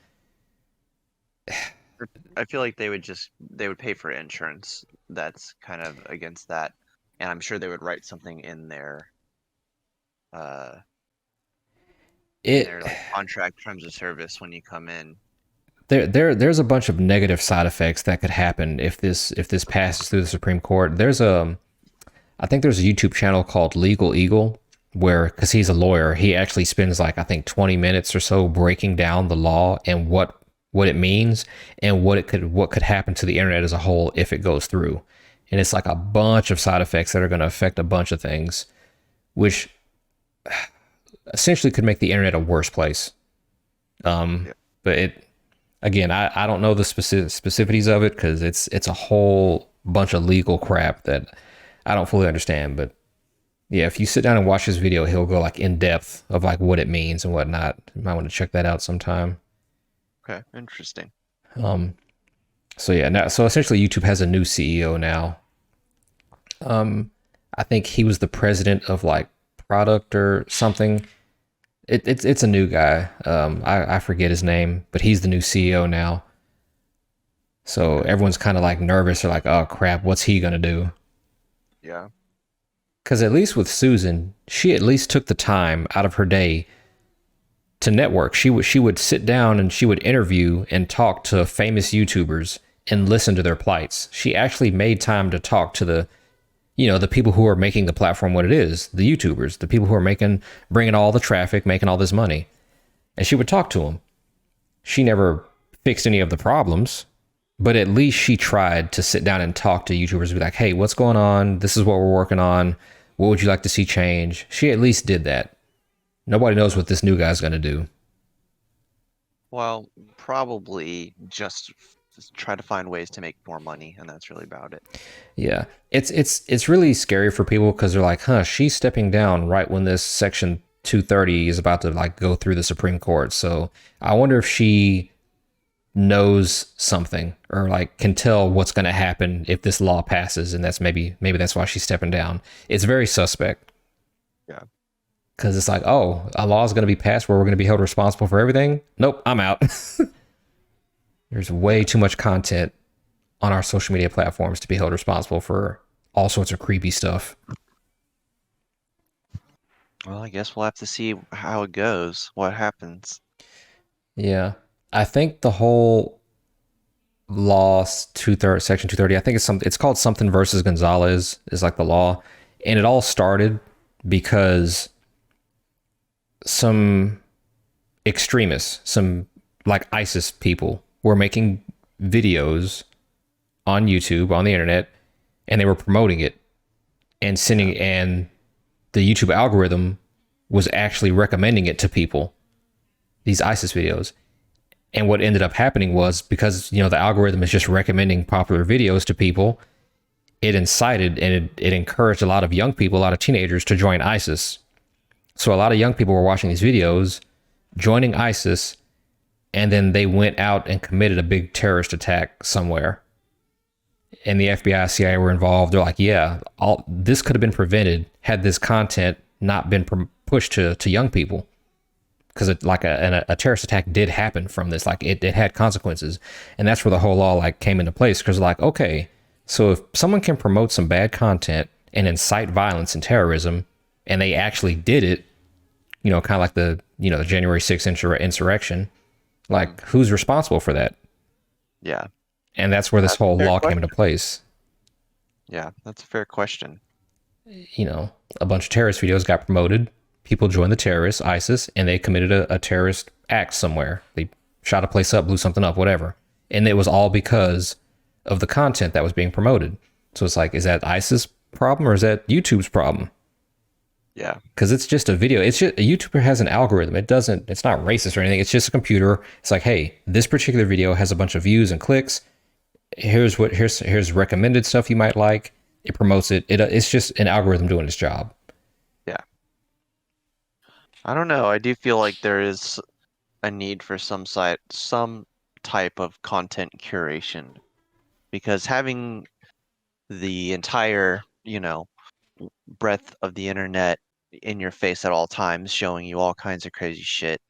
C: I feel like they would pay for insurance that's kind of against that. And I'm sure they would write something uh in
B: it
C: their like contract terms of service when you come in.
B: there's a bunch of negative side effects that could happen if this passes through the Supreme Court. I think there's a YouTube channel called Legal Eagle where, because he's a lawyer, he actually spends like I think 20 minutes or so breaking down the law and what it means and what could happen to the internet as a whole if it goes through. And it's like a bunch of side effects that are going to affect a bunch of things, which essentially could make the internet a worse place.
C: Yeah.
B: But again, I don't know the specificities of it because it's a whole bunch of legal crap that I don't fully understand. But yeah, if you sit down and watch this video, he'll go like in depth of like what it means and whatnot. You might want to check that out sometime.
C: Okay, interesting.
B: Um, so yeah, so essentially YouTube has a new CEO now. I think he was the president of like product or something. It's a new guy. I forget his name, but he's the new CEO now. So
C: Okay.
B: everyone's kind of like nervous or like, oh crap, what's he gonna do?
C: Yeah.
B: Because at least with Susan, she at least took the time out of her day to network. She would sit down and she would interview and talk to famous YouTubers and listen to their plights. She actually made time to talk to the people who are making the platform what it is, the YouTubers, the people who are bringing all the traffic, making all this money. And she would talk to them. She never fixed any of the problems, but at least she tried to sit down and talk to YouTubers and be like, hey, what's going on? This is what we're working on. What would you like to see change? She at least did that. Nobody knows what this new guy's going to do.
C: Well, probably just just try to find ways to make more money, and that's really about it.
B: Yeah, it's really scary for people because they're like, huh, she's stepping down right when this Section 230 is about to like go through the Supreme Court. So I wonder if she knows something or like can tell what's going to happen if this law passes, and that's maybe that's why she's stepping down. It's very suspect
C: Yeah.
B: because it's like, oh, a law is going to be passed where we're going to be held responsible for everything. Nope, I'm out. There's way too much content on our social media platforms to be held responsible for all sorts of creepy stuff.
C: Well, I guess we'll have to see how it goes, what happens.
B: Yeah. I think the whole law 230 section 230, I think it's called something versus Gonzalez is like the law. And it all started because some extremists, some like ISIS people were making videos on YouTube, on the internet, and they were promoting it and sending, and the YouTube algorithm was actually recommending it to people, these ISIS videos. And what ended up happening was because, the algorithm is just recommending popular videos to people, it incited and it encouraged a lot of young people, a lot of teenagers to join ISIS. So a lot of young people were watching these videos, joining ISIS, and then they went out and committed a big terrorist attack somewhere. And the FBI, CIA were involved. They're like, yeah, all this could have been prevented had this content not been pushed to young people. Because a terrorist attack did happen from this. Like it had consequences. And that's where the whole law like came into place. Because like, okay, so if someone can promote some bad content and incite violence and terrorism, and they actually did it, kind of like the January 6th insurrection, like who's responsible for that?
C: Yeah.
B: And that's where this
C: That's a
B: whole
C: fair
B: law came
C: question.
B: into place.
C: Yeah, that's a fair question.
B: A bunch of terrorist videos got promoted. People joined the terrorists, ISIS, and they committed a terrorist act somewhere. They shot a place up, blew something up, whatever. And it was all because of the content that was being promoted. So it's like, is that ISIS problem or is that YouTube's problem?
C: Yeah.
B: Because it's just a video. It's just a YouTuber has an algorithm. It's not racist or anything. It's just a computer. It's like, hey, this particular video has a bunch of views and clicks. Here's recommended stuff you might like. It promotes it. It's just an algorithm doing its job.
C: Yeah. I don't know. I do feel like there is a need for some type of content curation because having the entire, breadth of the internet in your face at all times, showing you all kinds of crazy shit,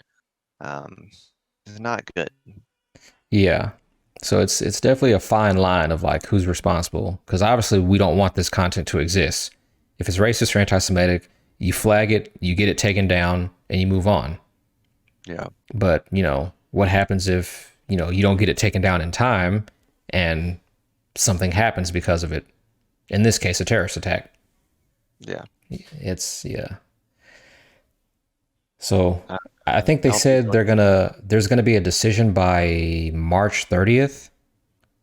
C: um, is not good.
B: Yeah. So it's definitely a fine line of like who's responsible because obviously we don't want this content to exist. If it's racist or anti-Semitic, you flag it, you get it taken down, and you move on.
C: Yeah.
B: But what happens if you don't get it taken down in time, and something happens because of it? In this case, a terrorist attack.
C: Yeah.
B: It's yeah. So
C: Uh,
B: I think they
C: I'll be
B: said there's gonna be a decision by March 30th.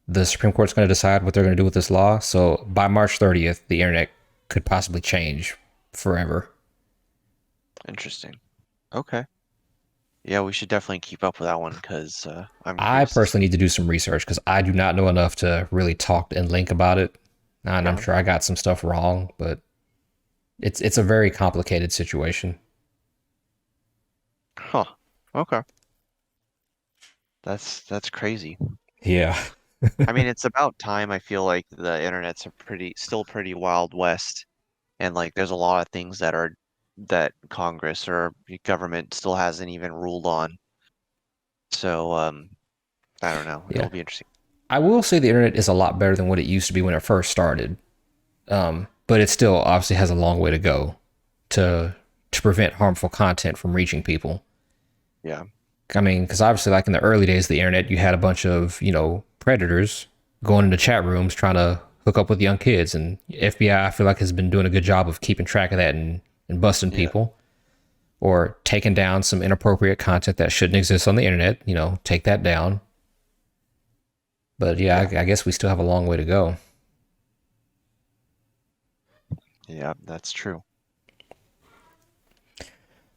B: The Supreme Court's gonna decide what they're gonna do with this law. So by March 30th, the internet could possibly change forever.
C: interesting. Okay. Yeah, we should definitely keep up with that one because I'm
B: I
C: curious to
B: personally need to do some research because I do not know enough to really talk and link about it. And I'm
C: Yeah.
B: sure I got some stuff wrong, but it's a very complicated situation.
C: Huh. Okay. That's crazy.
B: Yeah.
C: I mean, it's about time. I feel like the internet's still pretty wild west, and like there's a lot of things that Congress or government still hasn't even ruled on. So, I don't know.
B: Yeah.
C: It'll be interesting.
B: I will say the internet is a lot better than what it used to be when it first started. But it still obviously has a long way to go to prevent harmful content from reaching people.
C: Yeah.
B: I mean, because obviously, like in the early days of the internet, you had a bunch of predators going into chat rooms trying to hook up with young kids, and FBI I feel like has been doing a good job of keeping track of that and busting
C: Yeah.
B: people or taking down some inappropriate content that shouldn't exist on the internet. Take that down. But yeah,
C: Yeah.
B: I guess we still have a long way to go.
C: Yeah, that's true.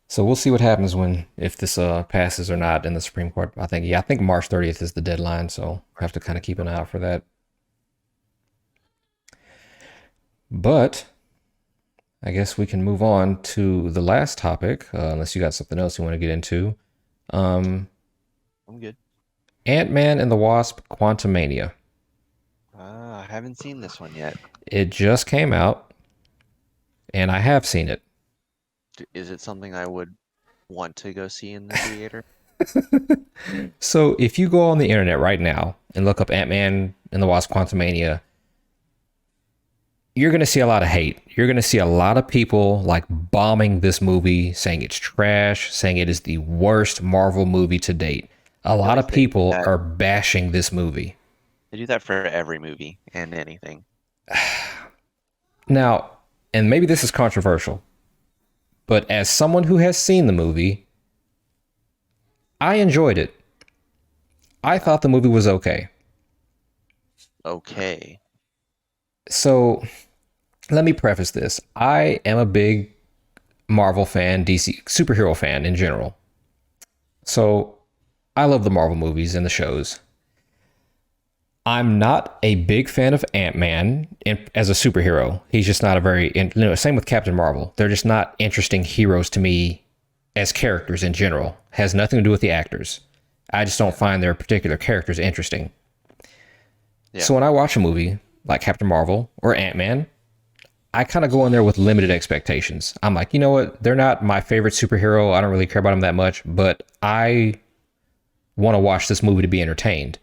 B: So we'll see what happens if this passes or not in the Supreme Court. I think March 30th is the deadline, so we'll have to kind of keep an eye out for that. But I guess we can move on to the last topic, unless you got something else you want to get into.
C: I'm good.
B: Ant-Man and the Wasp: Quantumania.
C: I haven't seen this one yet.
B: It just came out, and I have seen it.
C: Is it something I would want to go see in the theater?
B: So if you go on the internet right now and look up Ant-Man and the Wasp: Quantumania, you're going to see a lot of hate. You're going to see a lot of people like bombing this movie, saying it's trash, saying it is the worst Marvel movie to date. A lot of people are bashing this movie.
C: They do that for every movie and anything.
B: Now, and maybe this is controversial, but as someone who has seen the movie, I enjoyed it. I thought the movie was okay.
C: Okay.
B: So let me preface this. I am a big Marvel fan, DC superhero fan in general. So I love the Marvel movies and the shows. I'm not a big fan of Ant-Man as a superhero. He's just not a very, same with Captain Marvel. They're just not interesting heroes to me as characters in general. Has nothing to do with the actors. I just don't find their particular characters interesting. Yeah. So when I watch a movie like Captain Marvel or Ant-Man, I kind of go in there with limited expectations. I'm like, you know what? They're not my favorite superhero. I don't really care about them that much, but I want to watch this movie to be entertained.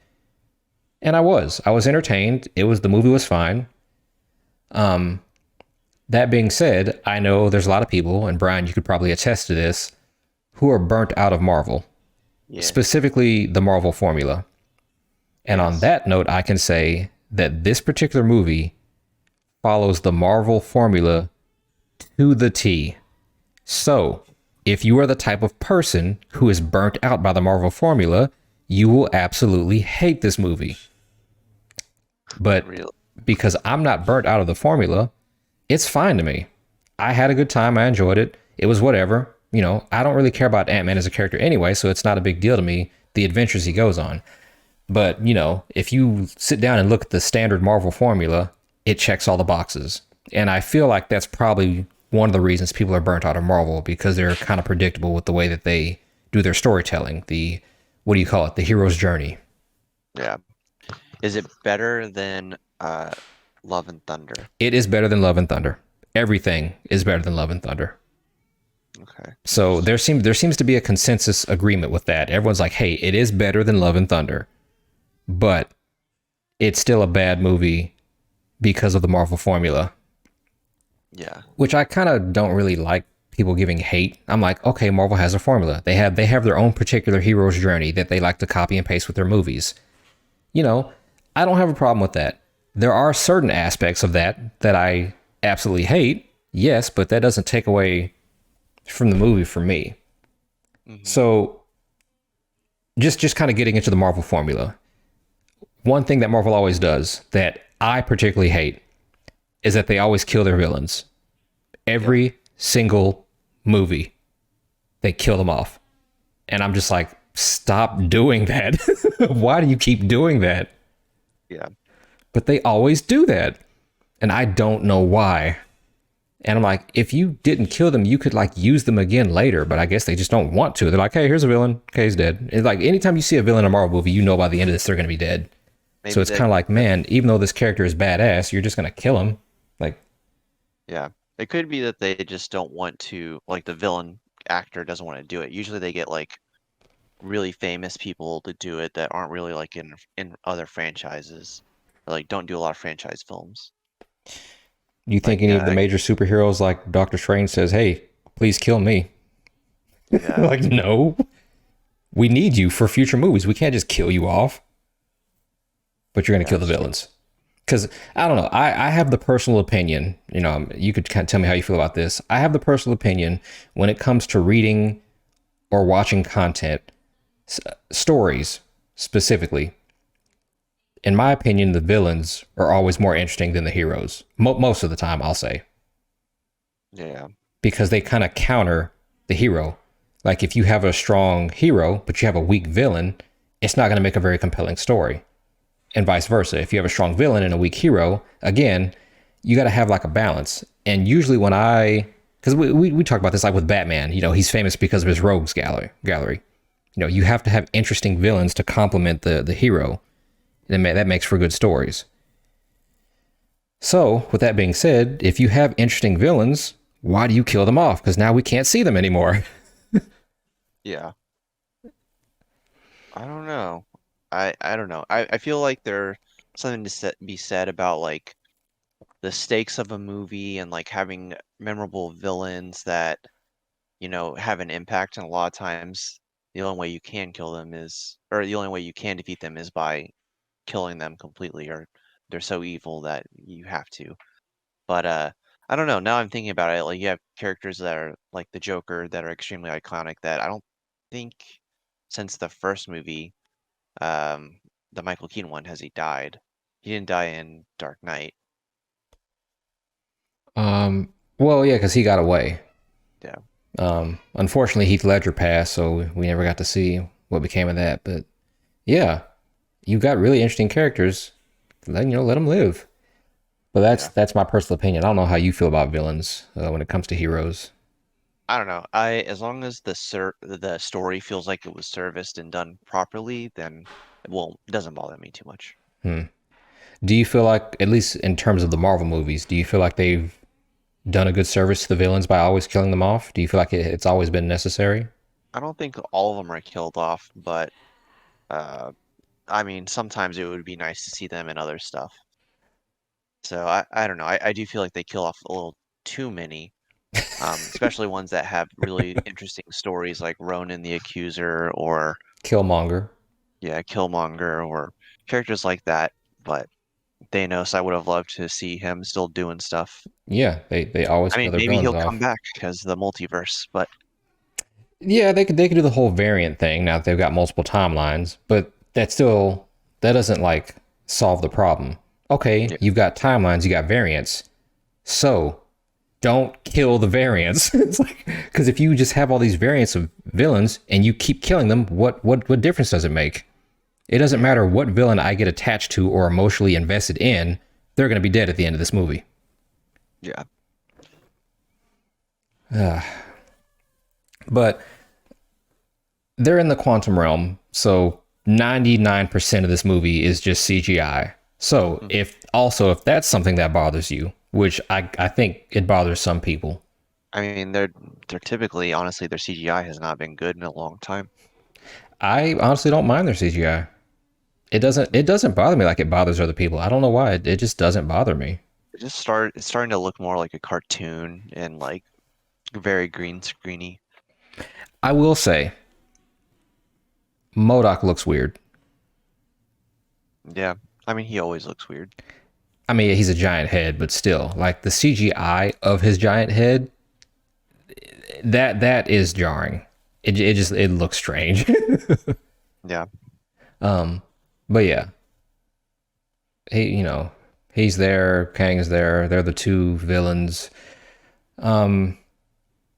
B: And I was entertained. The movie was fine. That being said, I know there's a lot of people, and Brian, you could probably attest to this, who are burnt out of Marvel, specifically the Marvel formula. And on that note, I can say that this particular movie follows the Marvel formula to the T. So, if you are the type of person who is burnt out by the Marvel formula, you will absolutely hate this movie. But because I'm not burnt out of the formula, it's fine to me. I had a good time. I enjoyed it. It was whatever. I don't really care about Ant-Man as a character anyway, so it's not a big deal to me, the adventures he goes on. But, if you sit down and look at the standard Marvel formula, it checks all the boxes. And I feel like that's probably one of the reasons people are burnt out of Marvel, because they're kind of predictable with the way that they do their storytelling. The hero's journey.
C: Yeah. Is it better than Love and Thunder?
B: It is better than Love and Thunder. Everything is better than Love and Thunder.
C: Okay.
B: So there seems to be a consensus agreement with that. Everyone's like, hey, it is better than Love and Thunder, but it's still a bad movie because of the Marvel formula.
C: Yeah.
B: Which I kind of don't really like people giving hate. I'm like, okay, Marvel has a formula. They have their own particular hero's journey that they like to copy and paste with their movies. I don't have a problem with that. There are certain aspects of that I absolutely hate, yes, but that doesn't take away from the movie for me. Mm-hmm. So just kind of getting into the Marvel formula. One thing that Marvel always does that I particularly hate is that they always kill their villains. Every single movie, they kill them off. And I'm just like, stop doing that. Why do you keep doing that?
C: Yeah.
B: But they always do that. And I don't know why. And I'm like, if you didn't kill them, you could use them again later. But I guess they just don't want to. They're like, hey, here's a villain. Okay, he's dead. It's like anytime you see a villain in a Marvel movie, by the end of this, they're going to be dead. Maybe so it's kind of like, man, even though this character is badass, you're just going to kill him.
C: Yeah. It could be that they just don't want to, the villain actor doesn't want to do it. Usually they get really famous people to do it that aren't really in other franchises, or don't do a lot of franchise films.
B: You think any of the major superheroes like Doctor Strange says, hey, please kill me? Yeah. No, we need you for future movies. We can't just kill you off. But you're going to kill the villains. Because, I don't know, I have the personal opinion, you could kind of tell me how you feel about this. I have the personal opinion when it comes to reading or watching content, stories specifically. In my opinion, the villains are always more interesting than the heroes. Most of the time, I'll say.
C: Yeah.
B: Because they kind of counter the hero. Like if you have a strong hero but you have a weak villain, it's not going to make a very compelling story. And vice versa. If you have a strong villain and a weak hero, again, you got to have like a balance. And usually when because we talk about this like with Batman, he's famous because of his rogues gallery. You have to have interesting villains to complement the hero. And that makes for good stories. So, with that being said, if you have interesting villains, why do you kill them off? Because now we can't see them anymore.
C: Yeah. I don't know. I don't know. I feel like there's something to be said about like the stakes of a movie and like having memorable villains that, have an impact. And a lot of times the only way you can kill them is, or the only way you can defeat them is by killing them completely, or they're so evil that you have to. But I don't know. Now I'm thinking about it, like you have characters that are like the Joker that are extremely iconic that I don't think since the first movie, um, the Michael Keaton one, has he died. He didn't die in Dark Knight.
B: Well, yeah, because he got away.
C: Yeah.
B: Unfortunately, Heath Ledger passed, so we never got to see what became of that. But yeah, you got really interesting characters. Let them live. But
C: Yeah.
B: that's my personal opinion. I don't know how you feel about villains when it comes to heroes.
C: I don't know. As long as the story feels like it was serviced and done properly, then it doesn't bother me too much.
B: Do you feel like, at least in terms of the Marvel movies, do you feel like they've done a good service to the villains by always killing them off? Do you feel like it's always been necessary?
C: I don't think all of them are killed off, but uh, I mean, sometimes it would be nice to see them in other stuff. So I don't know. I do feel like they kill off a little too many, especially ones that have really interesting stories like Ronan the Accuser or
B: Killmonger.
C: yeah, Killmonger or characters like that. But Thanos, I would have loved to see him still doing stuff.
B: Yeah, they always
C: I
B: kill
C: mean,
B: their
C: maybe
B: villains
C: he'll come
B: off.
C: back because the multiverse, but
B: Yeah, they could do the whole variant thing now that they've got multiple timelines, but that doesn't like solve the problem. Okay,
C: yeah,
B: you've got timelines, you got variants. So don't kill the variants. It's like because if you just have all these variants of villains and you keep killing them, what difference does it make? It doesn't
C: yeah,
B: matter what villain I get attached to or emotionally invested in, they're going to be dead at the end of this movie.
C: yeah,
B: But they're in the quantum realm, so 99% of this movie is just CGI. So
C: mhm.
B: if that's something that bothers you, which I think it bothers some people,
C: I mean, they're typically, honestly, their CGI has not been good in a long time.
B: I honestly don't mind their CGI. It doesn't bother me like it bothers other people. I don't know why. It just doesn't bother me.
C: It's starting to look more like a cartoon and like very green screeny.
B: I will say, Modoc looks weird.
C: Yeah, I mean, he always looks weird.
B: I mean, he's a giant head, but still, like the CGI of his giant head, that is jarring. It looks strange.
C: Yeah,
B: But yeah, he's there. Kang's there. They're the two villains.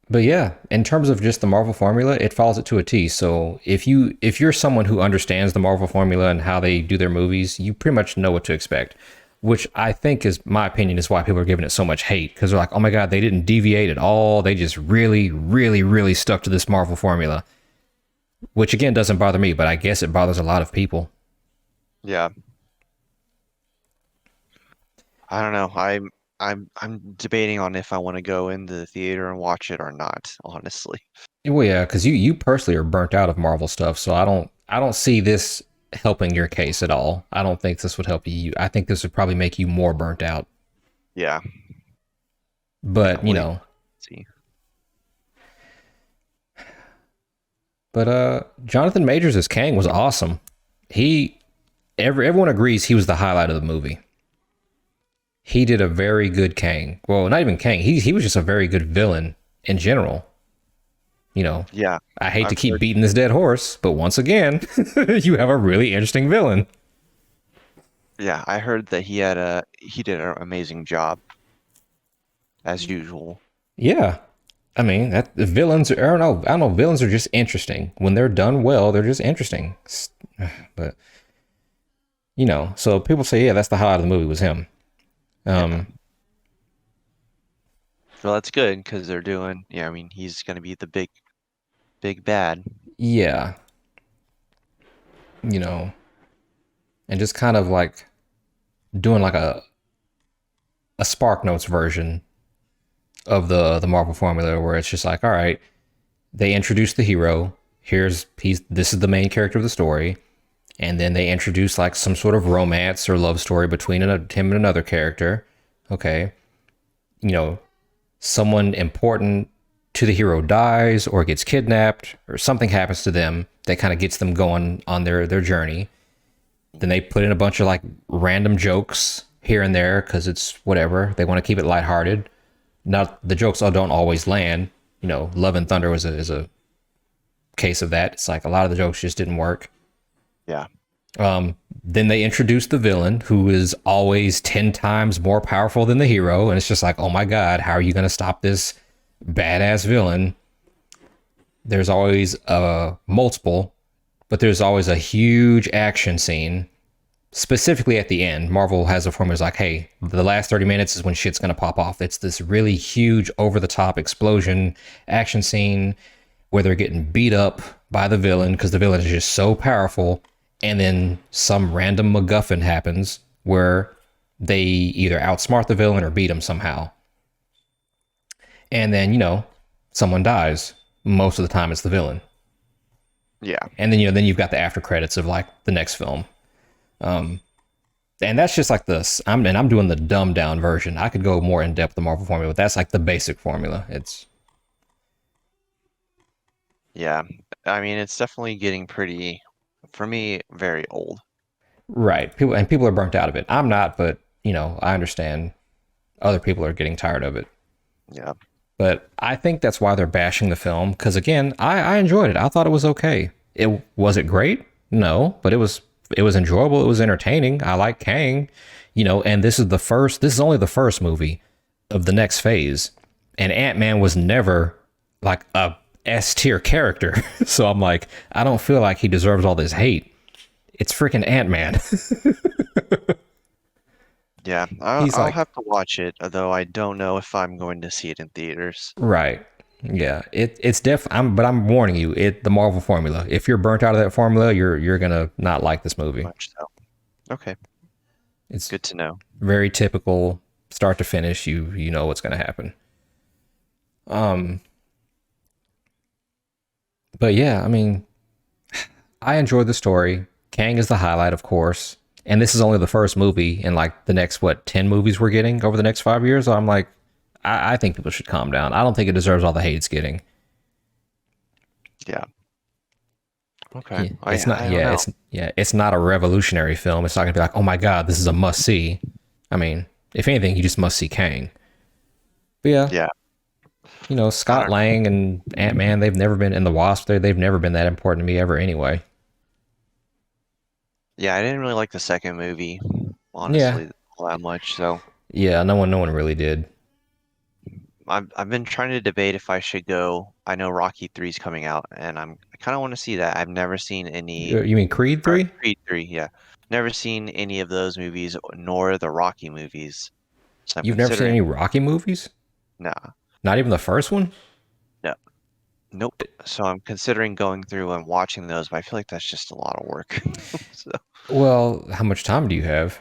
B: But yeah, in terms of just the Marvel formula, it follows it to a T. So if you're someone who understands the Marvel formula and how they do their movies, you pretty much know what to expect. Which I think is my opinion is why people are giving it so much hate because they're like, oh my god, they didn't deviate at all. They just really, really, really stuck to this Marvel formula. Which again doesn't bother me, but I guess it bothers a lot of people.
C: yeah. I don't know. I'm debating on if I want to go into the theater and watch it or not, honestly.
B: Well, yeah, because you personally are burnt out of Marvel stuff, so I don't see this helping your case at all. I don't think this would help you. I think this would probably make you more burnt out.
C: Yeah,
B: But
C: I'm waiting. See.
B: Jonathan Majors as Kang was awesome. Everyone agrees he was the highlight of the movie. He did a very good Kang. Well, not even Kang. He was just a very good villain in general. You know,
C: Yeah,
B: I hate to
C: I've
B: keep
C: heard.
B: beating this dead horse, but once again, you have a really interesting villain.
C: Yeah, I heard that he did an amazing job as usual.
B: Yeah. I mean, that the villains. I don't know. Villains are just interesting when they're done well. They're just interesting. But so people say, yeah, that's the highlight of the movie was him.
C: Yeah.
B: Um,
C: Well, that's good because they're doing. Yeah, I mean, he's gonna be the big bad.
B: yeah, you know, and just kind of like doing like a Spark Notes version of the Marvel formula, where it's just like, all right, they introduce the hero. This is the main character of the story, and then they introduce like some sort of romance or love story between him and another character. Okay, you know, someone important to the hero dies or gets kidnapped or something happens to them that kind of gets them going on their journey. Then they put in a bunch of like random jokes here and there because it's whatever. They want to keep it lighthearted. Not the jokes all don't always land. Love and Thunder is a case of that. It's like a lot of the jokes just didn't work.
C: Yeah.
B: Then they introduce the villain, who is always 10 times more powerful than the hero. And it's just like, oh my God, how are you going to stop this badass villain? There's always multiple, but there's always a huge action scene, specifically at the end. Marvel has a formula like, hey, the last 30 minutes is when shit's going to pop off. It's this really huge, over the top explosion action scene where they're getting beat up by the villain because the villain is just so powerful. And then some random MacGuffin happens where they either outsmart the villain or beat him somehow. And then, someone dies. Most of the time it's the villain.
C: Yeah.
B: And then you've got the after credits of like the next film. And that's just like this. I'm doing the dumbed down version. I could go more in depth the Marvel formula, but that's like the basic formula.
C: Yeah. I mean, it's definitely getting pretty, for me, very old.
B: Right. People are burnt out of it. I'm not, but I understand other people are getting tired of it.
C: Yeah.
B: But I think that's why they're bashing the film. Because again, I enjoyed it. I thought it was okay. Was it great? No, but it was enjoyable. It was entertaining. I like Kang, and this is only the first movie of the next phase. And Ant-Man was never like a S tier character. So I'm like, I don't feel like he deserves all this hate. It's freaking Ant-Man.
C: Yeah. I'll have to watch it, although I don't know if I'm going to see it in theaters.
B: Right. Yeah. It's definitely. But I'm warning you. The Marvel formula. If you're burnt out of that formula, you're gonna not like this movie.
C: Much so. Okay.
B: It's
C: Good to know.
B: very typical, start to finish. You know what's gonna happen. But yeah, I mean, I enjoyed the story. Kang is the highlight, of course. And this is only the first movie in like the next 10 movies we're getting over the next 5 years. So I'm like, I think people should calm down. I don't think it deserves all the hate it's getting.
C: Yeah. Okay.
B: Yeah, it's not.
C: I don't know.
B: It's not a revolutionary film. It's not gonna be like, oh my God, this is a must see. I mean, if anything, you just must see Kang. But yeah,
C: Yeah.
B: Scott Lang and Ant-Man, they've never been in the Wasp. They've never been that important to me ever anyway.
C: Yeah, I didn't really like the second movie,
B: Yeah,
C: honestly, all that much. So
B: yeah, no one really did.
C: I've been trying to debate if I should go. I know Rocky 3's coming out, and I kind of want to see that. I've never seen any
B: You mean Creed
C: or
B: 3?
C: Creed 3, yeah. Never seen any of those movies, nor the Rocky movies. So I'm
B: You've never seen
C: considering,
B: any Rocky movies?
C: nah,
B: Not even the first one?
C: no, nope. So I'm considering going through and watching those, but I feel like that's just a lot of work. So,
B: Well, how much time do you have?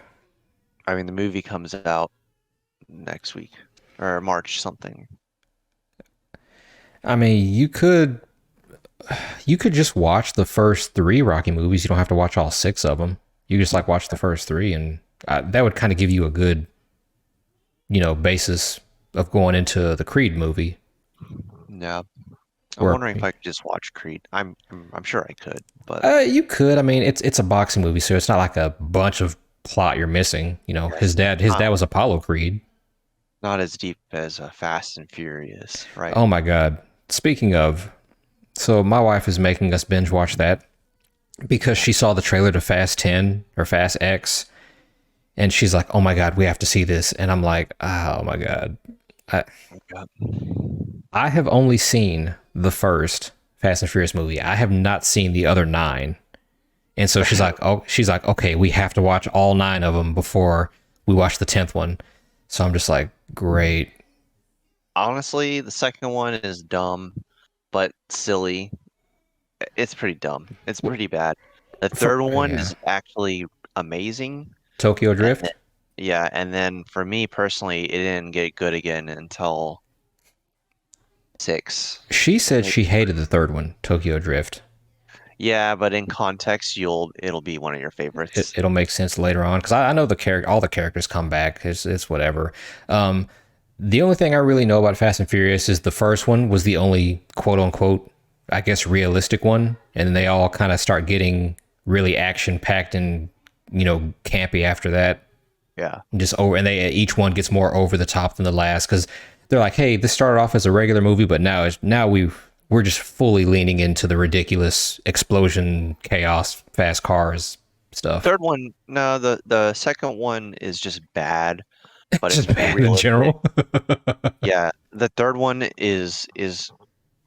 C: I mean, the movie comes out next week or March something.
B: I mean, you could just watch the first 3 Rocky movies. You don't have to watch all 6 of them. You just like watch the first 3, and that would kind of give you a good, basis of going into the Creed movie.
C: Yeah. I'm
B: Or
C: wondering if I could just watch Creed. I'm sure I could, but
B: you could. I mean, it's a boxing movie, so it's not like a bunch of plot you're missing. His dad was Apollo Creed.
C: not as deep as Fast and Furious, right?
B: Oh my God. Speaking of, so my wife is making us binge watch that because she saw the trailer to Fast 10 or Fast X, and she's like, "Oh my God, we have to see this." And I'm like, "Oh my God." I,
C: Yeah.
B: I have only seen the first Fast and Furious movie. I have not seen the other nine. And so she's like, okay, we have to watch all nine of them before we watch the 10th one. So I'm just like, great.
C: Honestly, the second one is dumb, but silly. It's pretty dumb. It's pretty bad. The third one
B: Yeah.
C: is actually amazing.
B: Tokyo
C: And then,
B: Drift.
C: yeah, and then for me personally, it didn't get good again until six.
B: She said
C: Maybe.
B: she hated the third one, Tokyo Drift.
C: Yeah, but in context, it'll be one of your favorites.
B: It'll make sense later on because I know all the characters come back. It's whatever. Um, the only thing I really know about Fast and Furious is the first one was the only quote unquote, I guess, realistic one, and then they all kind of start getting really action packed and campy after that.
C: Yeah.
B: Just over, and they each one gets more over the top than the last because they're like, hey, this started off as a regular movie, but now we're just fully leaning into the ridiculous explosion, chaos, fast cars stuff.
C: Third one, no, the second one is just bad, but
B: Just
C: it's
B: bad in
C: realistic.
B: general.
C: Yeah, the third one is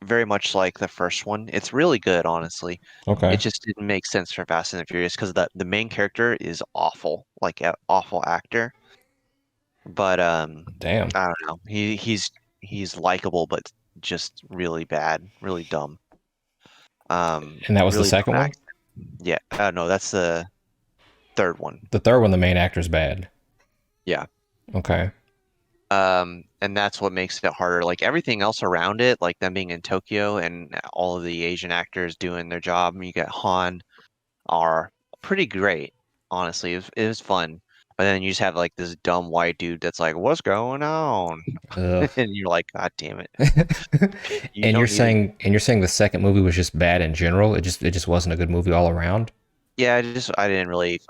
C: very much like the first one. It's really good, honestly. It
B: Okay.
C: just didn't make sense for Fast and the Furious because the main character is awful, like an awful actor. But
B: Damn.
C: I don't know. He's likable, but just really bad, really dumb.
B: And that was the
C: Really
B: second
C: dumb
B: one.
C: accent. Yeah, no, that's the third one.
B: The third one, the main actor's bad.
C: Yeah.
B: Okay.
C: And that's what makes it harder. Like everything else around it, like them being in Tokyo and all of the Asian actors doing their job, and you get Han are pretty great, honestly. It was fun. But then you just have like this dumb white dude that's like, "What's going on?"
B: Ugh.
C: And you're like, "God damn it. You
B: And you're
C: don't need it."
B: saying the second movie was just bad in general. It just wasn't a good movie all around.
C: Yeah, I didn't really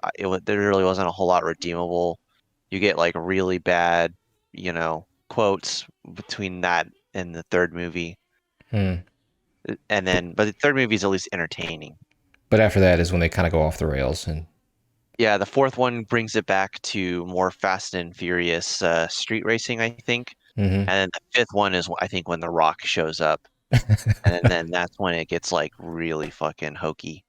C: there really wasn't a whole lot redeemable. You get like really bad, quotes between that and the third movie.
B: Hmm.
C: But the third movie is at least entertaining.
B: But after that is when they kind of go off the rails. And
C: Yeah, the fourth one brings it back to more Fast and Furious street racing, I think.
B: mhm.
C: And then the fifth one is, I think, when The Rock shows up. And then that's when it gets like really fucking hokey.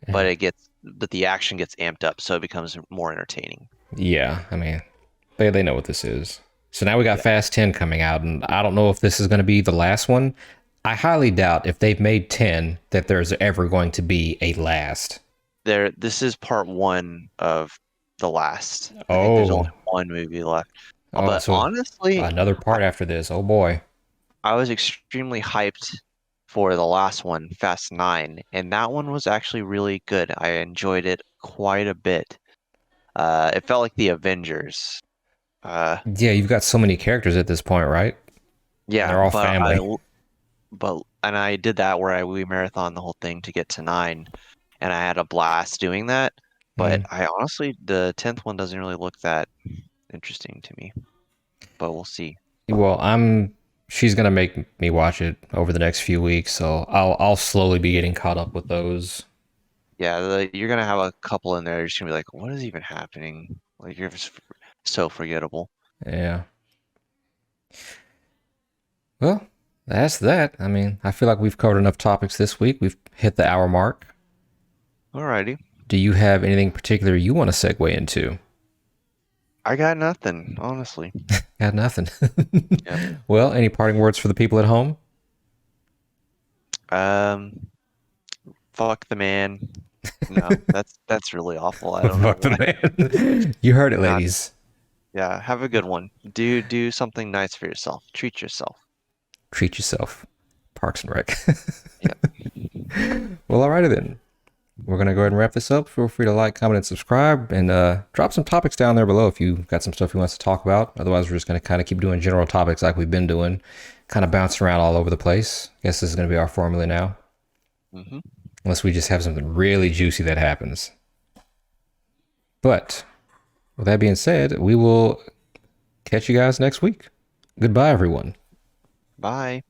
C: But the action gets amped up, so it becomes more entertaining.
B: Yeah, I mean, they know what this is. So now we got
C: Yeah.
B: Fast 10 coming out, and I don't know if this is going to be the last one. I highly doubt if they've made 10 that there's ever going to be a last.
C: This is part one of the last. I think there's
B: Oh,
C: only one movie left.
B: oh,
C: But
B: so
C: honestly,
B: another part after this. Oh boy.
C: I was extremely hyped for the last one, Fast 9, and that one was actually really good. I enjoyed it quite a bit. It felt like the Avengers. Uh,
B: Yeah, you've got so many characters at this point, right? And
C: yeah,
B: they're all family.
C: and I did that where we marathon the whole thing to get to 9, and I had a blast doing that. But
B: Mm.
C: I honestly, the 10th one doesn't really look that interesting to me. But we'll see.
B: Well, she's gonna make me watch it over the next few weeks, so I'll slowly be getting caught up with those.
C: Yeah, you're gonna have a couple in there. You're just gonna be like, "What is even happening?" Like you're just so forgettable.
B: Yeah. Well, that's that. I mean, I feel like we've covered enough topics this week. We've hit the hour mark.
C: Alrighty,
B: Do you have anything particular you want to segue into?
C: I got nothing, honestly.
B: Got nothing.
C: Yep.
B: Well, any parting words for the people at home?
C: Um, fuck the man. No, that's really awful. I don't know
B: Fuck the
C: why.
B: man. You heard it,
C: Not,
B: ladies.
C: yeah, have a good one. Do something nice for yourself. Treat yourself.
B: Treat yourself. Parks and Rec.
C: Yep.
B: Well, alrighty then. We're going to go ahead and wrap this up. Feel free to like, comment, and subscribe, and drop some topics down there below if you've got some stuff you want us to talk about. Otherwise, we're just going to kind of keep doing general topics like we've been doing, kind of bouncing around all over the place. Guess this is going to be our formula now,
C: Hmm.
B: unless we just have something really juicy that happens. But with that being said, we will catch you guys next week. Goodbye, everyone.
C: Bye.